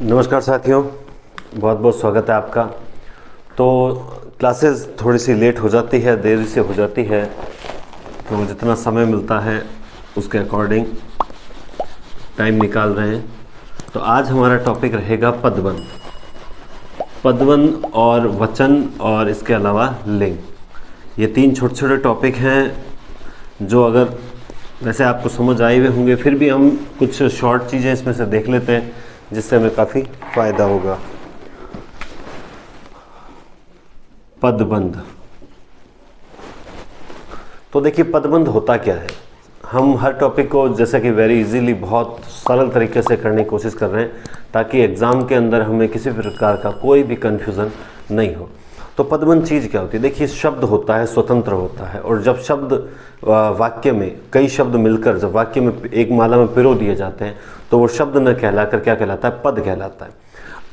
नमस्कार साथियों, बहुत बहुत स्वागत है आपका। तो क्लासेस थोड़ी सी लेट हो जाती है, देरी से हो जाती है, तो जितना समय मिलता है उसके अकॉर्डिंग टाइम निकाल रहे हैं। तो आज हमारा टॉपिक रहेगा पदबंध। पदबंध और वचन और इसके अलावा लिंग, ये तीन छोटे छोटे टॉपिक हैं जो अगर वैसे आपको समझ आए हुए होंगे, फिर भी हम कुछ शॉर्ट चीज़ें इसमें से देख लेते हैं जिससे हमें काफ़ी फ़ायदा होगा। पदबंध, तो देखिए पदबंध होता क्या है। हम हर टॉपिक को जैसे कि वेरी इजीली बहुत सरल तरीके से करने की कोशिश कर रहे हैं ताकि एग्ज़ाम के अंदर हमें किसी प्रकार का कोई भी कन्फ्यूज़न नहीं हो। तो पदबंध चीज़ क्या होती है? देखिए, शब्द होता है, स्वतंत्र होता है, और जब शब्द वाक्य में कई शब्द मिलकर जब वाक्य में एक माला में पिरो दिए जाते हैं तो वो शब्द न कहलाकर क्या कहलाता है? पद कहलाता है।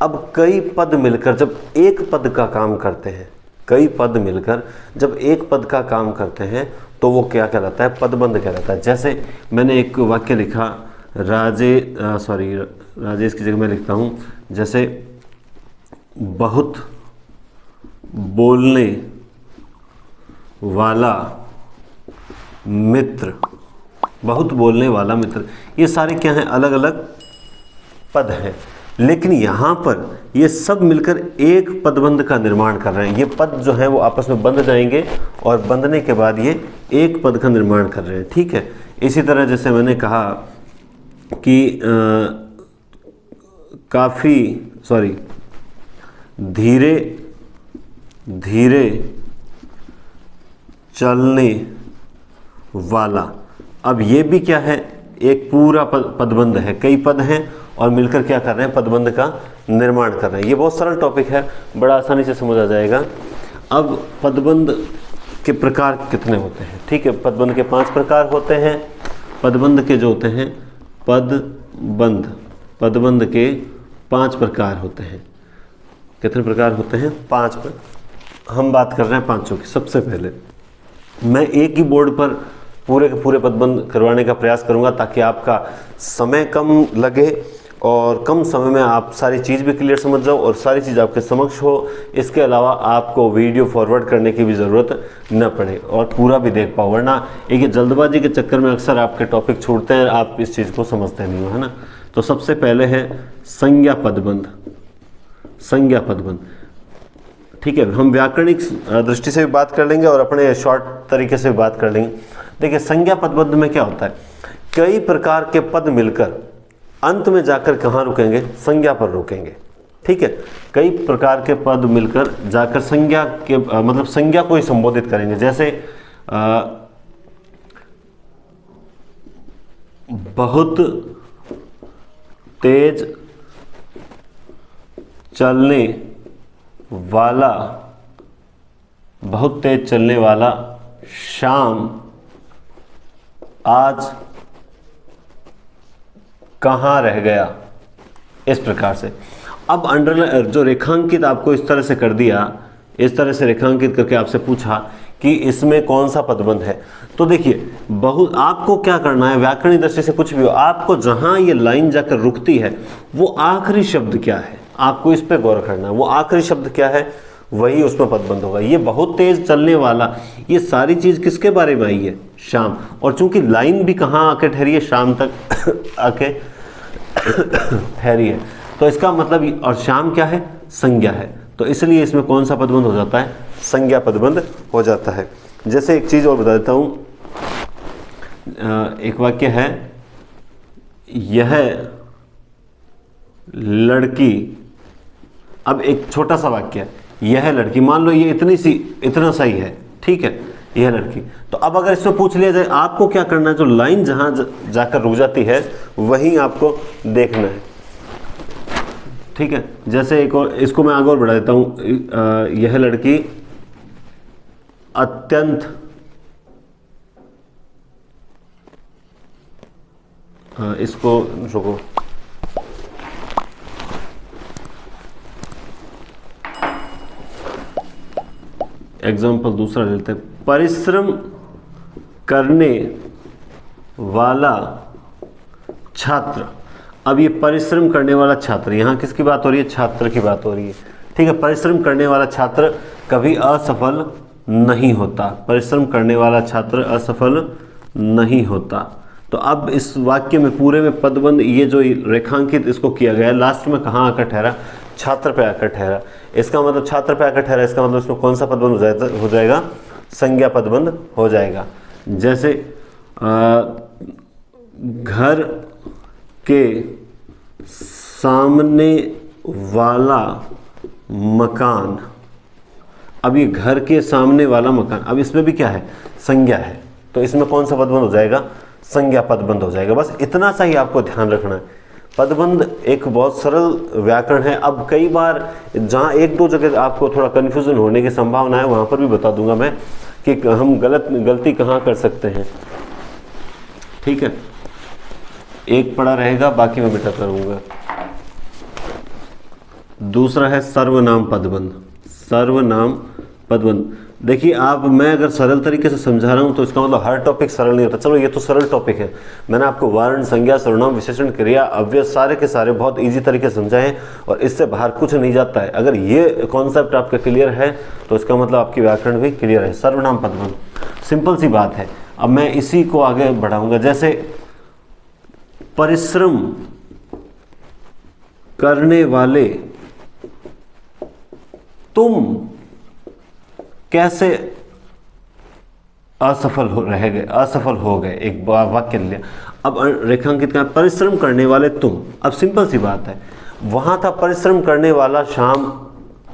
अब कई पद मिलकर जब एक पद का काम करते हैं, कई पद मिलकर जब एक पद का काम करते हैं तो वो क्या कहलाता है? पदबंध कहलाता है। जैसे मैंने एक वाक्य लिखा, राजेश की जगह मैं लिखता हूँ, जैसे बहुत बोलने वाला मित्र, बहुत बोलने वाला मित्र, ये सारे क्या हैं? अलग अलग पद हैं, लेकिन यहाँ पर ये सब मिलकर एक पदबंध का निर्माण कर रहे हैं। ये पद जो है वो आपस में बंध जाएंगे और बंधने के बाद ये एक पद का निर्माण कर रहे हैं। ठीक है। इसी तरह जैसे मैंने कहा कि धीरे धीरे चलने वाला। अब ये भी क्या है? एक पूरा पदबंध है, कई पद हैं और मिलकर क्या कर रहे हैं? पदबंध का निर्माण कर रहे हैं। ये बहुत सरल टॉपिक है, बड़ा आसानी से समझ आ जाएगा। अब पदबंध के प्रकार कितने होते हैं? ठीक है, पदबंध के 5 प्रकार होते हैं। पदबंध के जो होते हैं पदबंध के 5 प्रकार होते हैं। कितने प्रकार होते हैं? 5 प्रकार। हम बात कर रहे हैं 5 की। सबसे पहले मैं एक ही बोर्ड पर पूरे के पूरे पदबंध करवाने का प्रयास करूंगा ताकि आपका समय कम लगे और कम समय में आप सारी चीज़ भी क्लियर समझ जाओ और सारी चीज़ आपके समक्ष हो। इसके अलावा आपको वीडियो फॉरवर्ड करने की भी ज़रूरत न पड़े और पूरा भी देख पाओ, वरना एक जल्दबाजी के चक्कर में अक्सर आपके टॉपिक छूटते हैं, आप इस चीज़ को समझते नहीं हो, है ना। तो सबसे पहले है संज्ञा पदबंध। संज्ञा पदबंध, ठीक है। हम व्याकरणिक दृष्टि से भी बात कर लेंगे और अपने शॉर्ट तरीके से भी बात कर लेंगे। देखिए, संज्ञा पदबंध में क्या होता है? कई प्रकार के पद मिलकर अंत में जाकर कहाँ रुकेंगे? संज्ञा पर रुकेंगे। ठीक है, कई प्रकार के पद मिलकर जाकर संज्ञा के मतलब संज्ञा को ही संबोधित करेंगे। जैसे बहुत तेज चलने वाला शाम आज कहाँ रह गया? इस प्रकार से। अब अंडरलाइन जो रेखांकित आपको इस तरह से कर दिया, इस तरह से रेखांकित करके आपसे पूछा कि इसमें कौन सा पदबंध है, तो देखिए बहुत आपको क्या करना है, व्याकरणिक दृष्टि से कुछ भी हो, आपको जहां ये लाइन जाकर रुकती है वो आखिरी शब्द क्या है, आपको इस पे गौर करना है। वो आखिरी शब्द क्या है, वही उसमें पदबंध होगा। ये बहुत तेज चलने वाला, ये सारी चीज किसके बारे में आई है? शाम। और चूंकि लाइन भी कहाँ आके ठहरी है? शाम तक आके ठहरी है, तो इसका मतलब, और शाम क्या है? संज्ञा है, तो इसलिए इसमें कौन सा पदबंध हो जाता है? संज्ञा पदबंध हो जाता है। जैसे एक चीज और बता देता हूं, एक वाक्य है, यह लड़की, अब एक छोटा सा वाक्य है, यह लड़की, मान लो ये इतना सही है, ठीक है, यह लड़की। तो अब अगर इसमें पूछ लिया जाए आपको क्या करना है, जो लाइन जहां जाकर रुक जाती है वहीं आपको देखना है। ठीक है, जैसे एक और, इसको मैं आगे और बढ़ा देता हूं, यह लड़की अत्यंत इसको रुको, एग्जाम्पल दूसरा लेते हैं, परिश्रम करने वाला छात्र। अब ये परिश्रम करने वाला छात्र, यहाँ किसकी बात हो रही है? छात्र की बात हो रही है। ठीक है, परिश्रम करने वाला छात्र कभी असफल नहीं होता। परिश्रम करने वाला छात्र असफल नहीं होता। तो अब इस वाक्य में पूरे में पदबंध ये जो रेखांकित इसको किया गया है, लास्ट में कहाँ आकर ठहरा? छात्र पे आकर ठहरा। इसका मतलब छात्र पे आकर ठहरा, इसका मतलब इसमें कौन सा पदबंध हो जाएगा? संज्ञा पदबंध हो जाएगा। जैसे घर के सामने वाला मकान, अब ये घर के सामने वाला मकान, अब इसमें भी क्या है? संज्ञा है। तो इसमें कौन सा पदबंध हो जाएगा? संज्ञा पदबंध हो जाएगा। बस इतना सा ही आपको ध्यान रखना है। पदबंध एक बहुत सरल व्याकरण है। अब कई बार जहाँ एक दो जगह आपको थोड़ा कन्फ्यूजन होने की संभावना है, वहाँ पर भी बता दूंगा मैं कि हम गलती कहाँ कर सकते हैं। ठीक है, एक पड़ा रहेगा, बाकी मैं मिटा करूँगा। दूसरा है सर्वनाम पदबंध। सर्वनाम पदबंध, देखिए आप, मैं अगर सरल तरीके से समझा रहा हूँ तो इसका मतलब हर टॉपिक सरल नहीं होता। चलो ये तो सरल टॉपिक है, मैंने आपको वर्ण, संज्ञा, सर्वनाम, विशेषण, क्रिया, अव्यय सारे के सारे बहुत इजी तरीके से समझाए हैं और इससे बाहर कुछ नहीं जाता है। अगर ये कॉन्सेप्ट आपका क्लियर है तो इसका मतलब आपकी व्याकरण भी क्लियर है। सर्वनाम पदबंध सिंपल सी बात है। अब मैं इसी को आगे बढ़ाऊंगा। जैसे परिश्रम करने वाले तुम कैसे असफल हो गए, एक वाक्य लिया। अब रेखांकित का परिश्रम करने वाले तुम, अब सिंपल सी बात है, वहां था परिश्रम करने वाला श्याम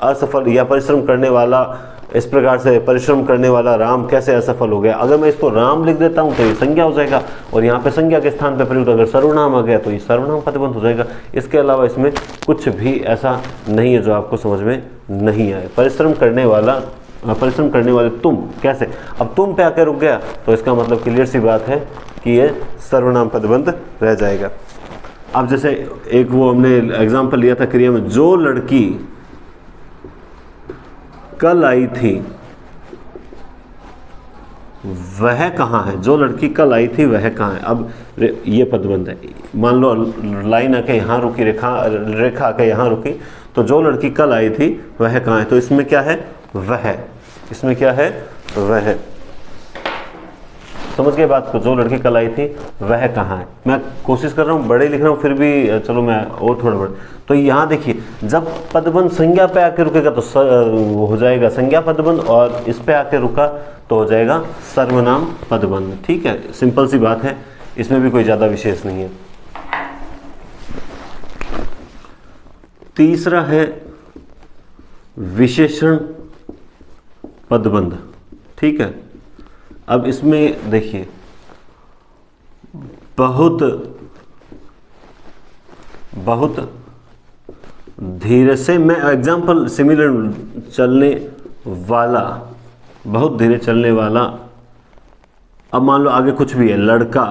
असफल, या परिश्रम करने वाला, इस प्रकार से परिश्रम करने वाला राम कैसे असफल हो गया। अगर मैं इसको राम लिख देता हूं तो ये संज्ञा हो जाएगा, और यहाँ पे संज्ञा के स्थान पे प्रयुक्त अगर सर्वनाम आ गया तो ये सर्वनाम पदबंध हो जाएगा। इसके अलावा इसमें कुछ भी ऐसा नहीं है जो आपको समझ में नहीं आए। परिश्रम करने वाले तुम कैसे, अब तुम पे आकर रुक गया तो इसका मतलब क्लियर सी बात है कि ये सर्वनाम पदबंध रह जाएगा। अब जैसे एक वो हमने एग्जांपल लिया था क्रिया में, जो लड़की कल आई थी वह कहाँ है? जो लड़की कल आई थी वह कहाँ है? अब ये पदबंध है। मान लो लाइन आके यहाँ रुकी, रेखा आके यहाँ रुकी, तो जो लड़की कल आई थी वह कहाँ है? तो इसमें क्या है? वह। इसमें क्या है? वह। समझ गए बात को? जो लड़की कल आई थी वह कहाँ है? मैं कोशिश कर रहा हूँ बड़े लिख रहा हूँ, फिर भी चलो मैं और थोड़ा बड़ा। तो यहाँ देखिए, जब पदबंध संज्ञा पे आके रुकेगा तो हो जाएगा संज्ञा पदबंध, और इस पे आके रुका तो हो जाएगा सर्वनाम पदबंध। ठीक है, सिंपल सी बात है, इसमें भी कोई ज़्यादा विशेष नहीं है। तीसरा है विशेषण पदबंध। ठीक है, अब इसमें देखिए बहुत धीरे से, मैं एग्जाम्पल सिमिलर चलने वाला, बहुत धीरे चलने वाला। अब मान लो आगे कुछ भी है, लड़का,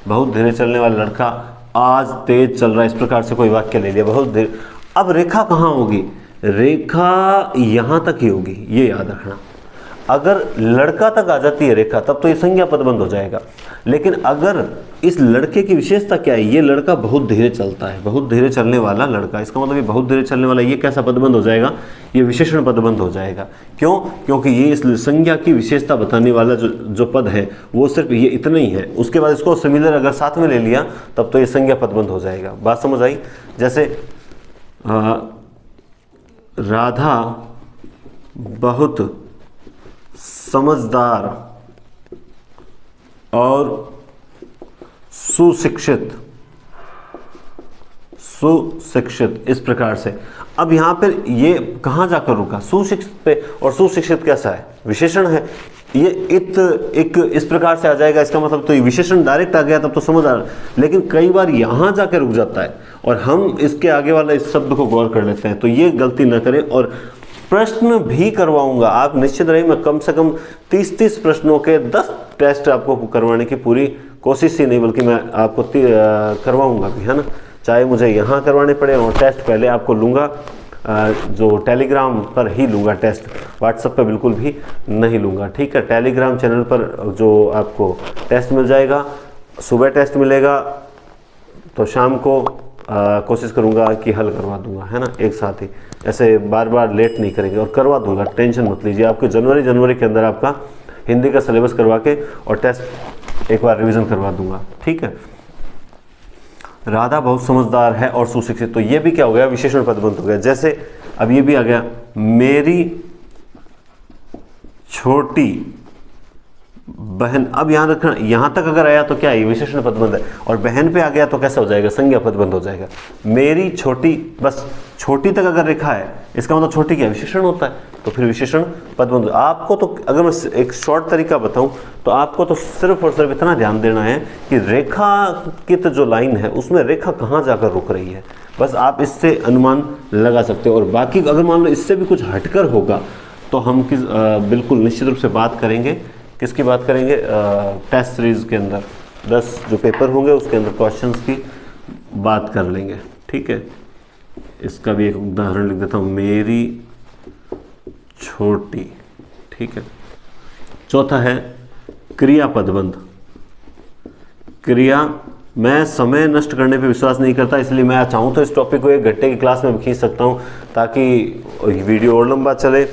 बहुत धीरे चलने वाला लड़का आज तेज चल रहा है, इस प्रकार से कोई वाक्य ले लिया, बहुत धीरे। अब रेखा कहाँ होगी? रेखा यहाँ तक ही होगी, ये याद रखना। अगर लड़का तक आ जाती है रेखा तब तो ये संज्ञा पदबंध हो जाएगा। लेकिन अगर इस लड़के की विशेषता क्या है? ये लड़का बहुत धीरे चलता है, बहुत धीरे चलने वाला लड़का, इसका मतलब ये बहुत धीरे चलने वाला, ये कैसा पदबंध हो जाएगा? ये विशेषण पदबंध हो जाएगा। क्यों? क्योंकि ये इस संज्ञा की विशेषता बताने वाला जो पद है वो सिर्फ ये इतना ही है। उसके बाद इसको सिमिलर अगर साथ में ले लिया तब तो ये संज्ञा पदबंध हो जाएगा। बात समझ आई? जैसे राधा बहुत समझदार और सुशिक्षित, इस प्रकार से। अब यहाँ पर ये कहाँ जाकर रुका? सुशिक्षित पे, और सुशिक्षित कैसा है? विशेषण है। ये एक इस प्रकार से आ जाएगा, इसका मतलब तो ये विशेषण डायरेक्ट आ गया तब तो समझ आ रहा। लेकिन कई बार यहाँ जाकर रुक जाता है और हम इसके आगे वाला इस शब्द को गौर कर लेते हैं, तो ये गलती न करें। और प्रश्न भी करवाऊंगा, आप निश्चित रहिए, मैं कम से कम 30 प्रश्नों के 10 टेस्ट आपको करवाने की पूरी कोशिश ही नहीं बल्कि मैं आपको करवाऊंगा भी, है ना। चाहे मुझे यहाँ करवाने पड़े और टेस्ट पहले आपको लूँगा, जो टेलीग्राम पर ही लूँगा टेस्ट, व्हाट्सएप पे बिल्कुल भी नहीं लूँगा। ठीक है, टेलीग्राम चैनल पर जो आपको टेस्ट मिल जाएगा, सुबह टेस्ट मिलेगा, तो शाम को कोशिश करूँगा कि हल करवा दूंगा, है ना, एक साथ ही, ऐसे बार बार लेट नहीं करेंगे और करवा दूंगा, टेंशन मत लीजिए। आपको जनवरी के अंदर आपका हिंदी का सिलेबस करवा के और टेस्ट एक बार रिवीजन करवा दूंगा, ठीक है। राधा बहुत समझदार है और सुशिक्षित, तो ये भी क्या हो गया, विशेषण पदबंध हो गया। जैसे अब ये भी आ गया, मेरी छोटी बहन, अब यहाँ रखना, यहाँ तक अगर आया तो क्या है, विशेषण पदबंध है, और बहन पे आ गया तो कैसा हो जाएगा, संज्ञा पदबंध हो जाएगा। मेरी छोटी, बस छोटी तक अगर रेखा है, इसका मतलब छोटी क्या विशेषण होता है, तो फिर विशेषण पदबंध। आपको तो अगर मैं एक शॉर्ट तरीका बताऊं तो आपको तो सिर्फ और सिर्फ इतना ध्यान देना है कि रेखांकित जो लाइन है उसमें रेखा कहाँ जाकर रुक रही है, बस आप इससे अनुमान लगा सकते हो। और बाकी अगर मान लो इससे भी कुछ हटकर होगा तो हम बिल्कुल निश्चित रूप से बात करेंगे, किसकी बात करेंगे, टेस्ट सीरीज के अंदर 10 जो पेपर होंगे उसके अंदर क्वेश्चंस की बात कर लेंगे, ठीक है। इसका भी एक उदाहरण लिख देता हूँ, मेरी छोटी, ठीक है। चौथा है क्रिया पदबंध। क्रिया, मैं समय नष्ट करने पे विश्वास नहीं करता, इसलिए मैं चाहूँ तो इस टॉपिक को 1 घंटे की क्लास में खींच सकता हूँ ताकि वीडियो और लंबा चले,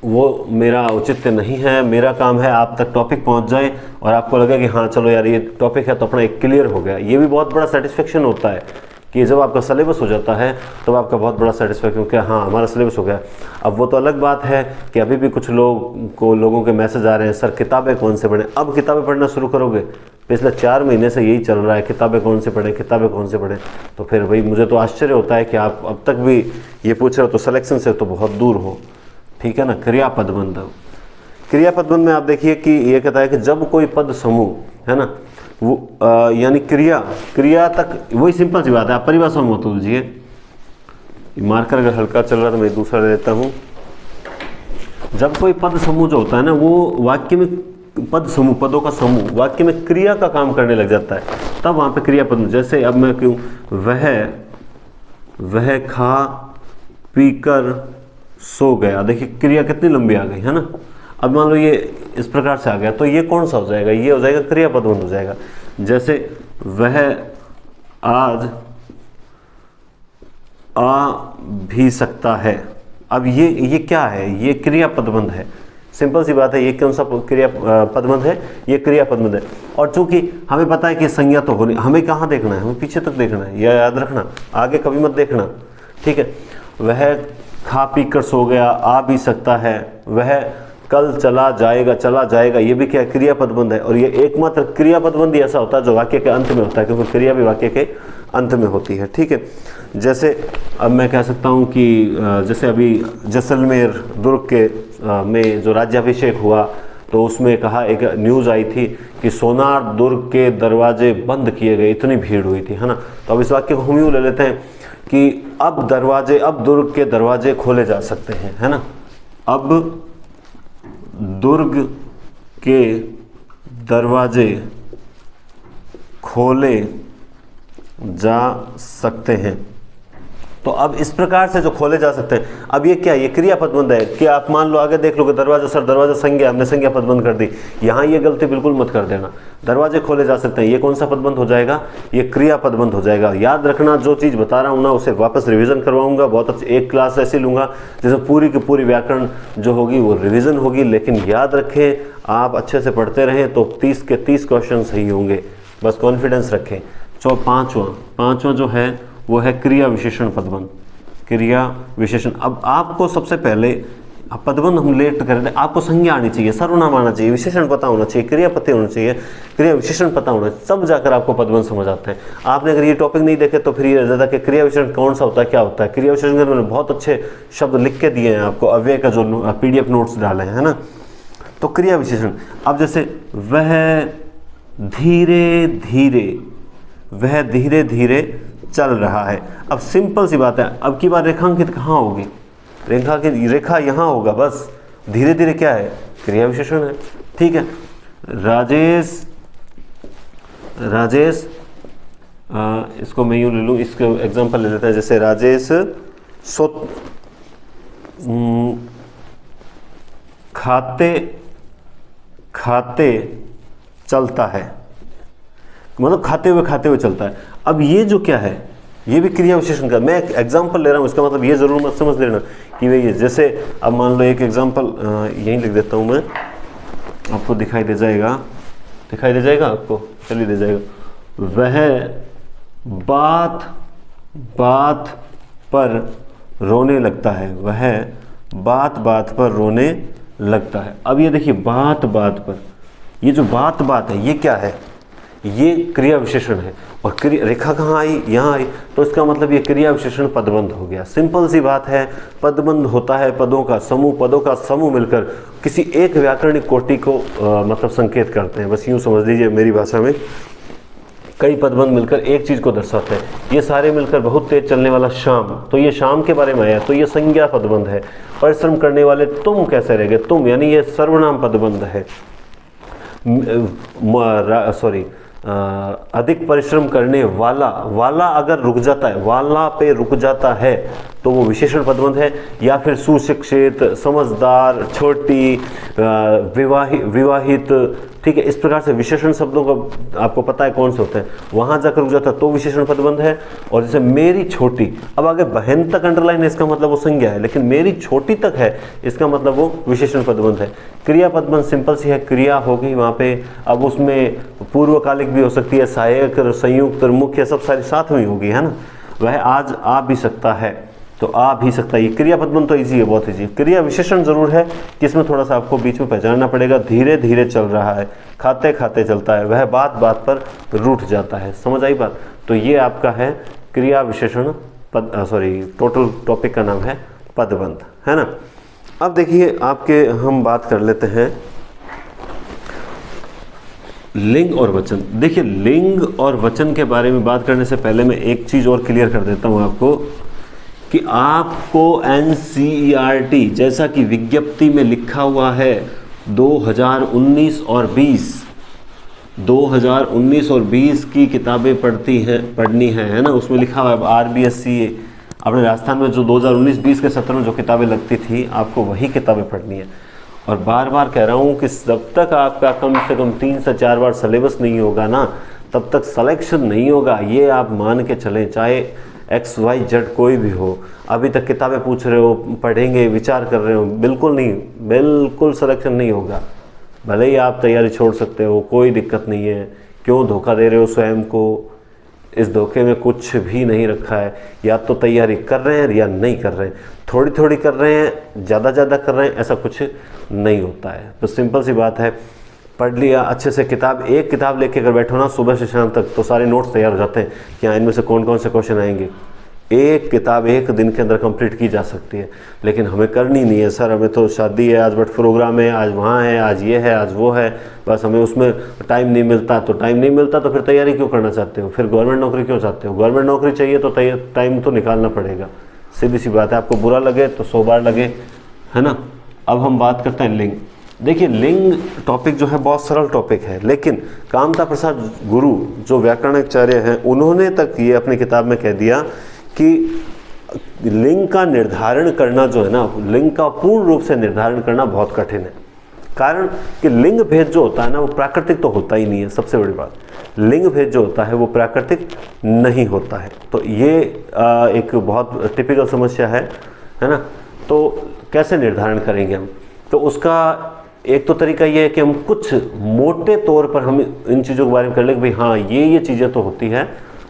वो मेरा औचित्य नहीं है। मेरा काम है आप तक टॉपिक पहुंच जाए और आपको लगे कि हाँ चलो यार ये टॉपिक है तो अपना एक क्लियर हो गया। ये भी बहुत बड़ा सेटिस्फेक्शन होता है कि जब आपका सिलेबस हो जाता है तो आपका बहुत बड़ा सेटिस्फेक्शन कि हाँ हमारा सिलेबस हो गया। अब वो तो अलग बात है कि अभी भी कुछ लोगों के मैसेज आ रहे हैं, सर किताबें कौन से पढ़ें। अब किताबें पढ़ना शुरू करोगे, पिछले 4 महीने से यही चल रहा है, किताबें कौन से पढ़ें, किताबें कौन से पढ़ें। तो फिर भाई मुझे तो आश्चर्य होता है कि आप अब तक भी ये पूछ रहे हो, तो सिलेक्शन से तो बहुत दूर हो, ठीक है ना। क्रिया पदबंध, क्रिया पदबंध में आप देखिए कि ये कहता है कि जब कोई पद समूह है ना, वो यानी क्रिया तक, वही सिंपल सी बात है, आप परिभाषा में मत उलझिए। मार्कर अगर हल्का चल रहा है तो मैं दूसरा ले लेता हूँ। जब कोई पद समूह जो होता है ना, वो वाक्य में पद समूह, पदों का समूह वाक्य में क्रिया का काम करने लग जाता है, तब वहाँ पे क्रिया पद। जैसे अब मैं क्यों, वह खा पी कर सो गया, देखिए क्रिया कितनी लंबी आ गई है ना। अब मान लो ये इस प्रकार से आ गया तो ये कौन सा हो जाएगा, ये हो जाएगा क्रिया पदबंध हो जाएगा। जैसे वह आज आ भी सकता है, अब ये क्या है, ये क्रिया पदबंध है, सिंपल सी बात है। ये कौन सा क्रिया पदबंध है, ये क्रिया पदबंध है। और चूंकि हमें पता है कि संज्ञा तो होनी, हमें कहाँ देखना है, हमें पीछे तक देखना है, यह याद रखना, आगे कभी मत देखना, ठीक है। वह खा पी कर सो गया, आ भी सकता है, वह कल चला जाएगा, ये भी क्या क्रिया पदबंध है। और ये एकमात्र क्रिया पदबंध ही ऐसा होता है जो वाक्य के अंत में होता है, क्योंकि क्रिया भी वाक्य के अंत में होती है, ठीक है। जैसे अब मैं कह सकता हूँ कि जैसे अभी जैसलमेर दुर्ग के में जो राज्याभिषेक हुआ तो उसमें कहा, एक न्यूज़ आई थी कि सोनार दुर्ग के दरवाजे बंद किए गए, इतनी भीड़ हुई थी, है ना। तो अब इस वाक्य को हम यूँ ले लेते हैं कि अब दुर्ग के दरवाजे खोले जा सकते हैं, है ना। अब दुर्ग के दरवाजे खोले जा सकते हैं। तो अब इस प्रकार से जो खोले जा सकते हैं, अब ये क्या, ये क्रिया पदबंध है कि आप मान लो आगे देख लोगे, दरवाजा संज्ञा, हमने संज्ञा पदबंध कर दी। यहाँ ये गलती बिल्कुल मत कर देना, दरवाजे खोले जा सकते हैं, ये कौन सा पदबंध हो जाएगा, ये क्रिया पदबंध हो जाएगा। याद रखना, जो चीज़ बता रहा हूँ ना उसे वापस रिवीजन करवाऊंगा, बहुत अच्छी एक क्लास ऐसी लूँगा जिसमें पूरी की पूरी व्याकरण जो होगी वो रिविज़न होगी। लेकिन याद रखें, आप अच्छे से पढ़ते रहें तो 30 के 30 क्वेश्चन सही होंगे, बस कॉन्फिडेंस रखें। पाँचवा जो है वो है क्रिया विशेषण पदबंध, क्रिया विशेषण। अब आपको सबसे पहले पदबंध हम लेट कर रहे थे, आपको संज्ञा आनी चाहिए, सर्वनाम आना चाहिए, विशेषण पता होना चाहिए, क्रियापति होना चाहिए, क्रिया विशेषण पता होना चाहिए, तब जाकर आपको पदबंध समझ आते हैं। आपने अगर ये टॉपिक नहीं देखे तो फिर ये ज़्यादा कि क्रिया विशेषण कौन सा होता है, क्या होता है। क्रिया विशेषण के मैंने बहुत अच्छे शब्द लिख के दिए हैं आपको, अव्यय का जो PDF नोट्स डाले हैं, है ना। तो क्रिया विशेषण, अब जैसे वह धीरे धीरे चल रहा है। अब सिंपल सी बात है, अब की बार रेखांकित कहाँ होगी, रेखा यहाँ होगा, बस धीरे धीरे क्या है, क्रिया विशेषण है, ठीक है। राजेश इसको मैं यूँ ले लूँ, इसको एग्जांपल ले लेते हैं। जैसे राजेश खाते चलता है, मतलब खाते हुए चलता है। अब ये जो क्या है, ये भी क्रिया विशेषण का, मैं एक एग्जाम्पल ले रहा हूँ, इसका मतलब ये ज़रूर मत समझ लेना कि भाई जैसे अब मान लो एक एग्जाम्पल यहीं लिख देता हूँ मैं, आपको दिखाई दे जाएगा आपको, चलिए दे जाएगा। वह बात पर रोने लगता है, वह बात पर रोने लगता है। अब ये देखिए बात पर, ये जो बात है ये क्या है, ये क्रिया विशेषण है। और क्रिया रेखा कहाँ आई, यहाँ आई, तो इसका मतलब ये क्रिया विशेषण पदबंध हो गया। सिंपल सी बात है, पदबंध होता है पदों का समूह मिलकर किसी एक व्याकरणिक कोटि को मतलब संकेत करते हैं। बस यूँ समझ लीजिए मेरी भाषा में, कई पदबंध मिलकर एक चीज़ को दर्शाते हैं। ये सारे मिलकर बहुत तेज चलने वाला शाम, तो ये शाम के बारे में आया, तो ये संज्ञा पदबंध है। परिश्रम करने वाले तुम कैसे रह गए, तुम, यानी ये सर्वनाम पदबंध है। अधिक परिश्रम करने वाला अगर रुक जाता है, वाला पे रुक जाता है तो वो विशेषण पदबंध है। या फिर सुशिक्षित, समझदार, छोटी, विवाहित, ठीक है, इस प्रकार से विशेषण शब्दों का आपको पता है कौन से होते हैं, वहाँ जाकर रुक जाता है तो विशेषण पदबंध है। और जैसे मेरी छोटी, अब आगे बहन तक अंडरलाइन है, इसका मतलब वो संज्ञा है, लेकिन मेरी छोटी तक है, इसका मतलब वो विशेषण पदबंध है। क्रिया पदबंध सिंपल सी है, क्रिया होगी वहाँ पे, अब उसमें पूर्वकालिक भी हो सकती है, सहायक, संयुक्त, मुख्य, सब सारी साथ में होगी, है ना। वह आज आ भी सकता है, तो आ भी सकता है, ये क्रिया पदबंध तो इजी है, बहुत इजी। क्रिया विशेषण जरूर है कि इसमें थोड़ा सा आपको बीच में पहचानना पड़ेगा। धीरे धीरे चल रहा है, खाते खाते चलता है, वह बात पर रूठ जाता है। समझ आई बात। तो ये आपका है क्रिया विशेषण टोटल टॉपिक का नाम है पदबंध, है ना। अब देखिए आपके हम बात कर लेते हैं लिंग और वचन। देखिए लिंग और वचन के बारे में बात करने से पहले मैं एक चीज़ और क्लियर कर देता हूँ आपको कि आपको NCERT जैसा कि विज्ञप्ति में लिखा हुआ है 2019 और 20 की किताबें पढ़नी है ना। उसमें लिखा हुआ है RBSC अपने राजस्थान में जो 2019-20 के सत्र में जो किताबें लगती थी, आपको वही किताबें पढ़नी है। और बार बार कह रहा हूँ कि जब तक आपका कम से कम 3 से 4 बार सिलेबस नहीं होगा ना, तब तक सिलेक्शन नहीं होगा। ये आप मान के चलें, चाहे XYZ कोई भी हो। अभी तक किताबें पूछ रहे हो, पढ़ेंगे, विचार कर रहे हो, बिल्कुल सिलेक्शन नहीं होगा। भले ही आप तैयारी छोड़ सकते हो, कोई दिक्कत नहीं है। क्यों धोखा दे रहे हो स्वयं को, इस धोखे में कुछ भी नहीं रखा है। या तो तैयारी कर रहे हैं या नहीं कर रहे हैं, थोड़ी थोड़ी कर रहे हैं, ज़्यादा कर रहे हैं, ऐसा कुछ नहीं होता है। तो सिंपल सी बात है, पढ़ लिया अच्छे से किताब, एक किताब लेके अगर बैठो ना सुबह से शाम तक, तो सारे नोट्स तैयार हो जाते हैं कि हाँ इनमें से कौन कौन से क्वेश्चन आएंगे। एक किताब एक दिन के अंदर कंप्लीट की जा सकती है, लेकिन हमें करनी नहीं है। सर हमें तो शादी है, आज बट प्रोग्राम है, आज वहाँ है, आज ये है, आज वो है, बस हमें उसमें टाइम नहीं मिलता। तो टाइम नहीं मिलता तो फिर तैयारी क्यों करना चाहते हो, फिर गवर्नमेंट नौकरी क्यों चाहते हो। गवर्नमेंट नौकरी चाहिए तो टाइम तो निकालना पड़ेगा, सीधी सी बात है। आपको बुरा लगे तो 100 बार लगे, है ना। अब हम बात करते हैं लिंग। देखिए लिंग टॉपिक जो है बहुत सरल टॉपिक है, लेकिन कामता प्रसाद गुरु जो व्याकरणाचार्य हैं, उन्होंने तक ये अपनी किताब में कह दिया कि लिंग का निर्धारण करना जो है ना, लिंग का पूर्ण रूप से निर्धारण करना बहुत कठिन है। कारण कि लिंग भेद जो होता है ना, वो प्राकृतिक तो होता ही नहीं है। सबसे बड़ी बात, लिंग भेद जो होता है वो प्राकृतिक नहीं होता है। तो ये एक बहुत टिपिकल समस्या है ना। तो कैसे निर्धारण करेंगे हम, तो उसका एक तो तरीका ये है कि हम कुछ मोटे तौर पर हम इन चीज़ों के बारे में कर लें कि भाई हाँ ये चीज़ें तो होती हैं,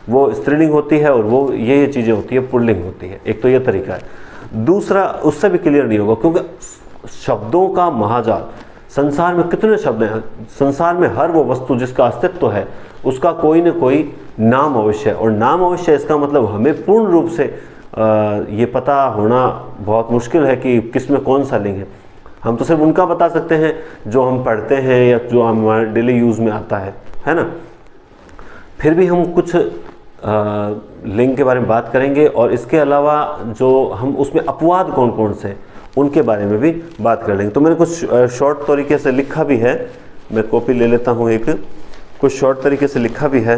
वो स्त्रीलिंग होती है, और वो ये चीज़ें होती है पुल्लिंग होती है। एक तो ये तरीका है। दूसरा, उससे भी क्लियर नहीं होगा, क्योंकि शब्दों का महाजाल, संसार में कितने शब्द हैं, संसार में हर वो वस्तु जिसका अस्तित्व है उसका कोई न कोई नाम अवश्य है। और नाम अवश्य, इसका मतलब हमें पूर्ण रूप से ये पता होना बहुत मुश्किल है कि किस में कौन सा लिंग है। हम तो सिर्फ उनका बता सकते हैं जो हम पढ़ते हैं या जो हमारे डेली यूज़ में आता है ना। फिर भी हम कुछ लिंग के बारे में बात करेंगे, और इसके अलावा जो हम उसमें अपवाद कौन कौन से उनके बारे में भी बात कर लेंगे। तो मैंने कुछ शॉर्ट तरीके से लिखा भी है, मैं कॉपी ले लेता हूँ एक, कुछ शॉर्ट तरीके से लिखा भी है,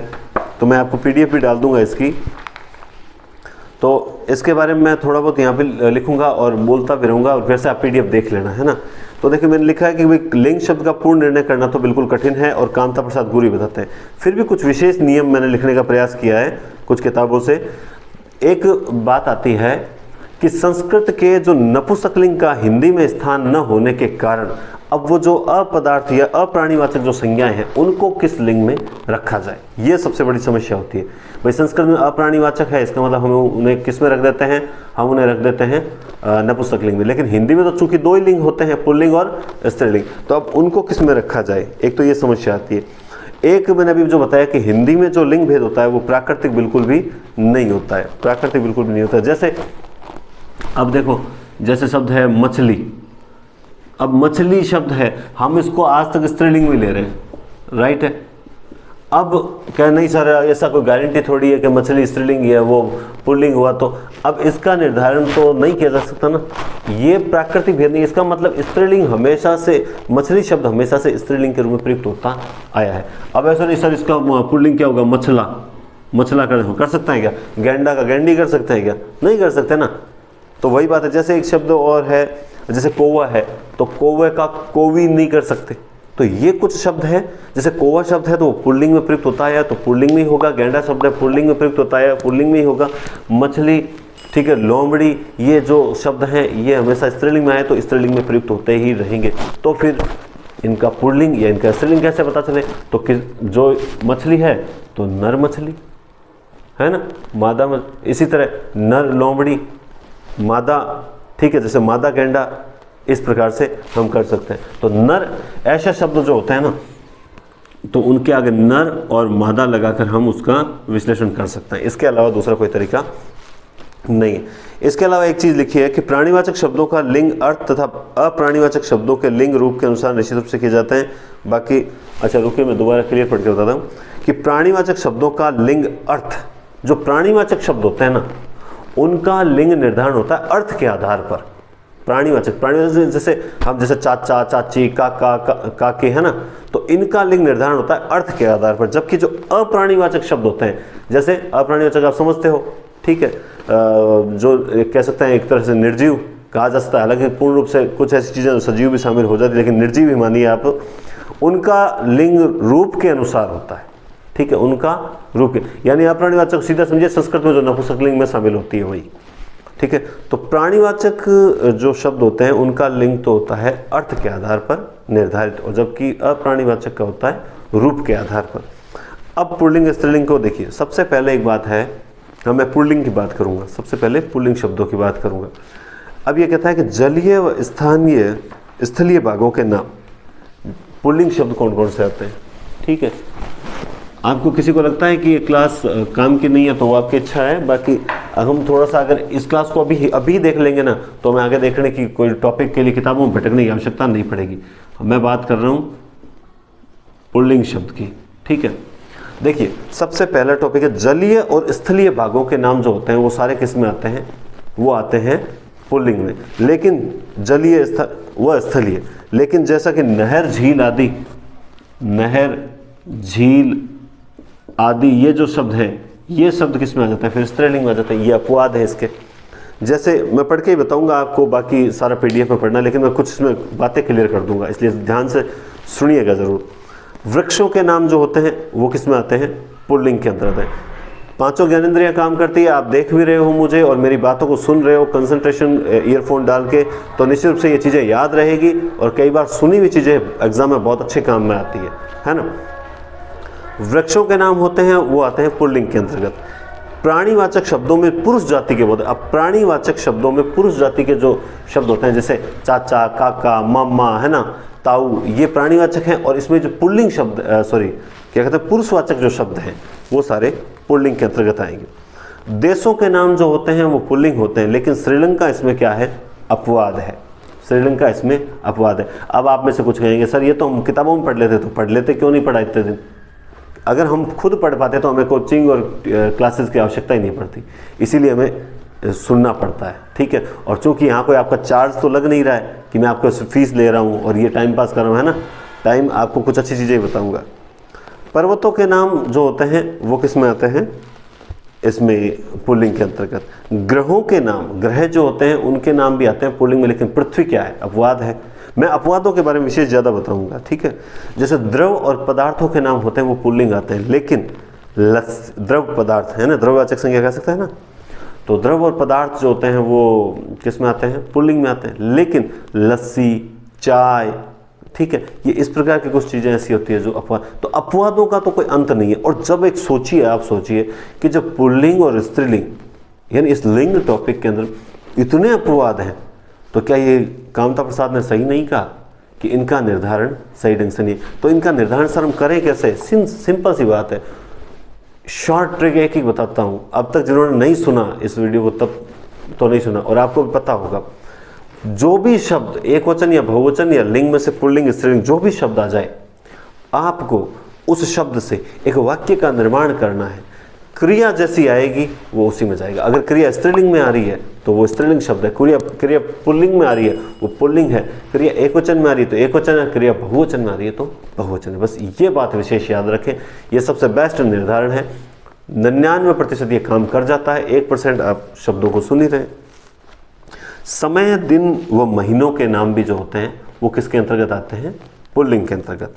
तो मैं आपको PDF भी डाल दूंगा इसकी। तो इसके बारे में मैं थोड़ा बहुत यहाँ पे लिखूंगा और बोलता भी रहूँगा, और फिर से आप PDF देख लेना, है ना। तो देखिए मैंने लिखा है कि भाई लिंग शब्द का पूर्ण निर्णय करना तो बिल्कुल कठिन है और कांता प्रसाद गुरु बताते हैं। फिर भी कुछ विशेष नियम मैंने लिखने का प्रयास किया है कुछ किताबों से। एक बात आती है कि संस्कृत के जो नपुंसकलिंग का हिंदी में स्थान न होने के कारण अब वो जो अपदार्थ या अप्राणीवाचक जो संज्ञाएं हैं उनको किस लिंग में रखा जाए, ये सबसे बड़ी समस्या होती है। भाई संस्कृत में अप्राणीवाचक है, इसका मतलब हम उन्हें किस में रख देते हैं, हम उन्हें रख देते हैं नपुंसकलिंग में। लेकिन हिंदी में तो चूंकि दो ही लिंग होते हैं, पुल्लिंग और स्त्रीलिंग, तो अब उनको किस में रखा जाए, एक तो ये समस्या आती है। एक मैंने अभी जो बताया कि हिंदी में जो लिंग भेद होता है वो प्राकृतिक बिल्कुल भी नहीं होता है, प्राकृतिक बिल्कुल भी नहीं होता है। जैसे अब देखो, जैसे शब्द है मछली, अब मछली शब्द है, हम इसको आज तक स्त्रीलिंग में ले रहे हैं, राइट है। अब क्या नहीं सर, ऐसा कोई गारंटी थोड़ी है कि मछली स्त्रीलिंग है वो पुल्लिंग हुआ, तो अब इसका निर्धारण तो नहीं किया जा सकता ना, ये प्राकृतिक भेद नहीं। इसका मतलब स्त्रीलिंग हमेशा से, मछली शब्द हमेशा से स्त्रीलिंग के रूप में प्रयुक्त होता आया है। अब ऐसा नहीं सर इसका पुल्लिंग क्या होगा, मछला, मछला कर सकते हैं क्या, गैंडा का गैंडी कर सकते हैं क्या, नहीं कर सकते ना। तो वही बात है। जैसे एक शब्द और है, जैसे कौवा है, तो कौवे का कोवी नहीं कर सकते। तो ये कुछ शब्द है, जैसे कौवा शब्द है तो वो पुल्लिंग में प्रयुक्त होता है तो पुल्लिंग में ही होगा, गैंडा शब्द है पुल्लिंग में प्रयुक्त होता है पुल्लिंग में ही होगा, मछली, ठीक है, लोमड़ी, ये जो शब्द हैं ये हमेशा स्त्रीलिंग में आए तो स्त्रीलिंग में प्रयुक्त होते ही रहेंगे। तो फिर इनका पुल्लिंग या इनका स्त्रीलिंग कैसे पता चले, तो जो मछली है तो नर मछली है ना, मादा इसी तरह नर लोमड़ी, मादा, ठीक है, जैसे मादा गैंडा, इस प्रकार से हम कर सकते हैं। तो नर, ऐसे शब्द जो होते हैं ना, तो उनके आगे नर और मादा लगाकर हम उसका विश्लेषण कर सकते हैं। इसके अलावा दूसरा कोई तरीका नहीं है। इसके अलावा एक चीज लिखी है कि प्राणीवाचक शब्दों का लिंग अर्थ तथा अप्राणीवाचक शब्दों के लिंग रूप के अनुसार निश्चित रूप से किए जाते हैं। बाकी अच्छा रुकिए, मैं दोबारा क्लियर पढ़ के बताता हूँ कि प्राणीवाचक शब्दों का लिंग अर्थ, जो प्राणीवाचक शब्द होते हैं ना उनका लिंग निर्धारण होता है अर्थ के आधार पर। प्राणीवाचक जैसे हम जैसे चाचा, चाची, काका, काके है ना, तो इनका लिंग निर्धारण होता है अर्थ के आधार पर। जबकि जो अप्राणीवाचक शब्द होते हैं, जैसे अप्राणीवाचक आप समझते हो, ठीक है, जो कह सकते हैं एक तरह से निर्जीव कहा जा सकता है, हालांकि पूर्ण रूप से कुछ ऐसी चीज़ें सजीव भी शामिल हो जाती है, लेकिन निर्जीव ही मानिए आप, उनका लिंग रूप के अनुसार होता है, ठीक है, उनका रूप के, यानी अप्राणीवाचक सीधा समझिए संस्कृत में जो नपुंसकलिंग में शामिल होती है वही, ठीक है। तो प्राणीवाचक जो शब्द होते हैं उनका लिंग तो होता है अर्थ के आधार पर निर्धारित, और जबकि अप्राणीवाचक का होता है रूप के आधार पर। अब पुल्लिंग स्त्रीलिंग को देखिए, सबसे पहले एक बात है, मैं पुल्लिंग की बात करूंगा, सबसे पहले पुल्लिंग शब्दों की बात करूंगा। अब ये कहता है कि जलीय व स्थानीय स्थलीय भागों के नाम, पुल्लिंग शब्द कौन कौन से आते हैं, ठीक है। आपको किसी को लगता है कि ये क्लास काम की नहीं है तो वो आपकी इच्छा है, बाकी हम थोड़ा सा अगर इस क्लास को अभी देख लेंगे ना, तो हमें आगे देखने की कोई टॉपिक के लिए किताबों में भटकने की आवश्यकता नहीं पड़ेगी। मैं बात कर रहा हूँ पुल्लिंग शब्द की, ठीक है। देखिए सबसे पहला टॉपिक है जलीय और स्थलीय भागों के नाम जो होते हैं वो सारे किस में आते हैं, वो आते हैं पुल्लिंग में। लेकिन जलीय व स्थलीय, लेकिन जैसा कि नहर, झील आदि, नहर, झील आदि ये जो शब्द हैं, ये शब्द किस में आ जाता है, फिर स्त्रीलिंग में आ जाता है, ये अपवाद है इसके। जैसे मैं पढ़ के ही बताऊंगा आपको, बाकी सारा पीडीएफ में पढ़ना, लेकिन मैं कुछ इसमें बातें क्लियर कर दूंगा, इसलिए ध्यान से सुनिएगा जरूर। वृक्षों के नाम जो होते हैं वो किस में आते हैं, पुल्लिंग के अंतर्गत है। पांचों ज्ञानेंद्रियां काम करती है, आप देख भी रहे हो मुझे और मेरी बातों को सुन रहे हो कंसंट्रेशन ईयरफोन डाल के, तो निश्चित रूप से ये चीज़ें याद रहेगी और कई बार सुनी हुई चीज़ें एग्जाम में बहुत अच्छे काम में आती है ना। वृक्षों के नाम होते हैं वो आते हैं पुल्लिंग के अंतर्गत। प्राणीवाचक शब्दों में पुरुष जाति के बोलते हैं। अब प्राणीवाचक शब्दों में पुरुष जाति के जो शब्द होते हैं, जैसे चाचा, काका, मामा, है ना, ताऊ, ये प्राणीवाचक हैं। और इसमें जो पुल्लिंग शब्द क्या कहते हैं, पुरुषवाचक जो शब्द हैं वो सारे पुल्लिंग के अंतर्गत आएंगे। देशों के नाम जो होते हैं वो पुल्लिंग होते हैं, लेकिन श्रीलंका इसमें क्या है, अपवाद है। श्रीलंका इसमें अपवाद है। अब आप में से कुछ कहेंगे सर ये तो हम किताबों में पढ़ लेते, तो पढ़ लेते क्यों नहीं पढ़ा इतने दिन। अगर हम खुद पढ़ पाते तो हमें कोचिंग और क्लासेस की आवश्यकता ही नहीं पड़ती, इसीलिए हमें सुनना पड़ता है, ठीक है। और चूंकि यहाँ कोई आपका चार्ज तो लग नहीं रहा है कि मैं आपको फीस ले रहा हूँ और ये टाइम पास कर रहा हूँ, है ना, टाइम आपको कुछ अच्छी चीज़ें बताऊँगा। पर्वतों के नाम जो होते हैं वो किस में आते हैं, इसमें पुल्लिंग के अंतर्गत। ग्रहों के नाम, ग्रह जो होते हैं उनके नाम भी आते हैं पुल्लिंग में, लेकिन पृथ्वी क्या है, अपवाद है। मैं अपवादों के बारे में विशेष ज़्यादा बताऊंगा, ठीक है। जैसे द्रव और पदार्थों के नाम होते हैं वो पुल्लिंग आते हैं, लेकिन द्रव पदार्थ है ना, द्रववाचक संज्ञा कह सकते हैं ना, तो द्रव और पदार्थ जो होते हैं वो किस में आते हैं, पुल्लिंग में आते हैं। लेकिन लस्सी, चाय, ठीक है, ये इस प्रकार की कुछ चीज़ें ऐसी होती है जो अपवाद, तो अपवादों का तो कोई अंत नहीं है। और जब एक सोचिए, आप सोचिए कि जब पुल्लिंग और स्त्रीलिंग यानी इस लिंग टॉपिक के अंदर इतने अपवाद हैं, तो क्या ये कामता प्रसाद ने सही नहीं कहा कि इनका निर्धारण सही ढंग से नहीं? तो इनका निर्धारण सर हम करें कैसे? सिंपल सी बात है, शॉर्ट ट्रिक एक ही बताता हूँ। अब तक जिन्होंने नहीं सुना इस वीडियो को तब तो नहीं सुना, और आपको भी पता होगा, जो भी शब्द एक वचन या बहुवचन या लिंग में से पुल्लिंग स्त्रीलिंग जो भी शब्द आ जाए, आपको उस शब्द से एक वाक्य का निर्माण करना है। क्रिया जैसी आएगी वो उसी में जाएगा। अगर क्रिया स्त्रीलिंग में आ रही है तो वो स्त्रीलिंग शब्द है, क्रिया पुल्लिंग में आ रही है वो पुल्लिंग है, क्रिया एक वचन में आ रही है तो एक वचन है, क्रिया बहुवचन में आ रही है तो बहुवचन है। बस ये बात विशेष याद रखें, ये सबसे बेस्ट निर्धारण है। 99% ये काम कर जाता है, 1% आप शब्दों को सुन ही रहे। समय, दिन व महीनों के नाम भी जो होते हैं वो किसके अंतर्गत आते हैं? पुल्लिंग के अंतर्गत।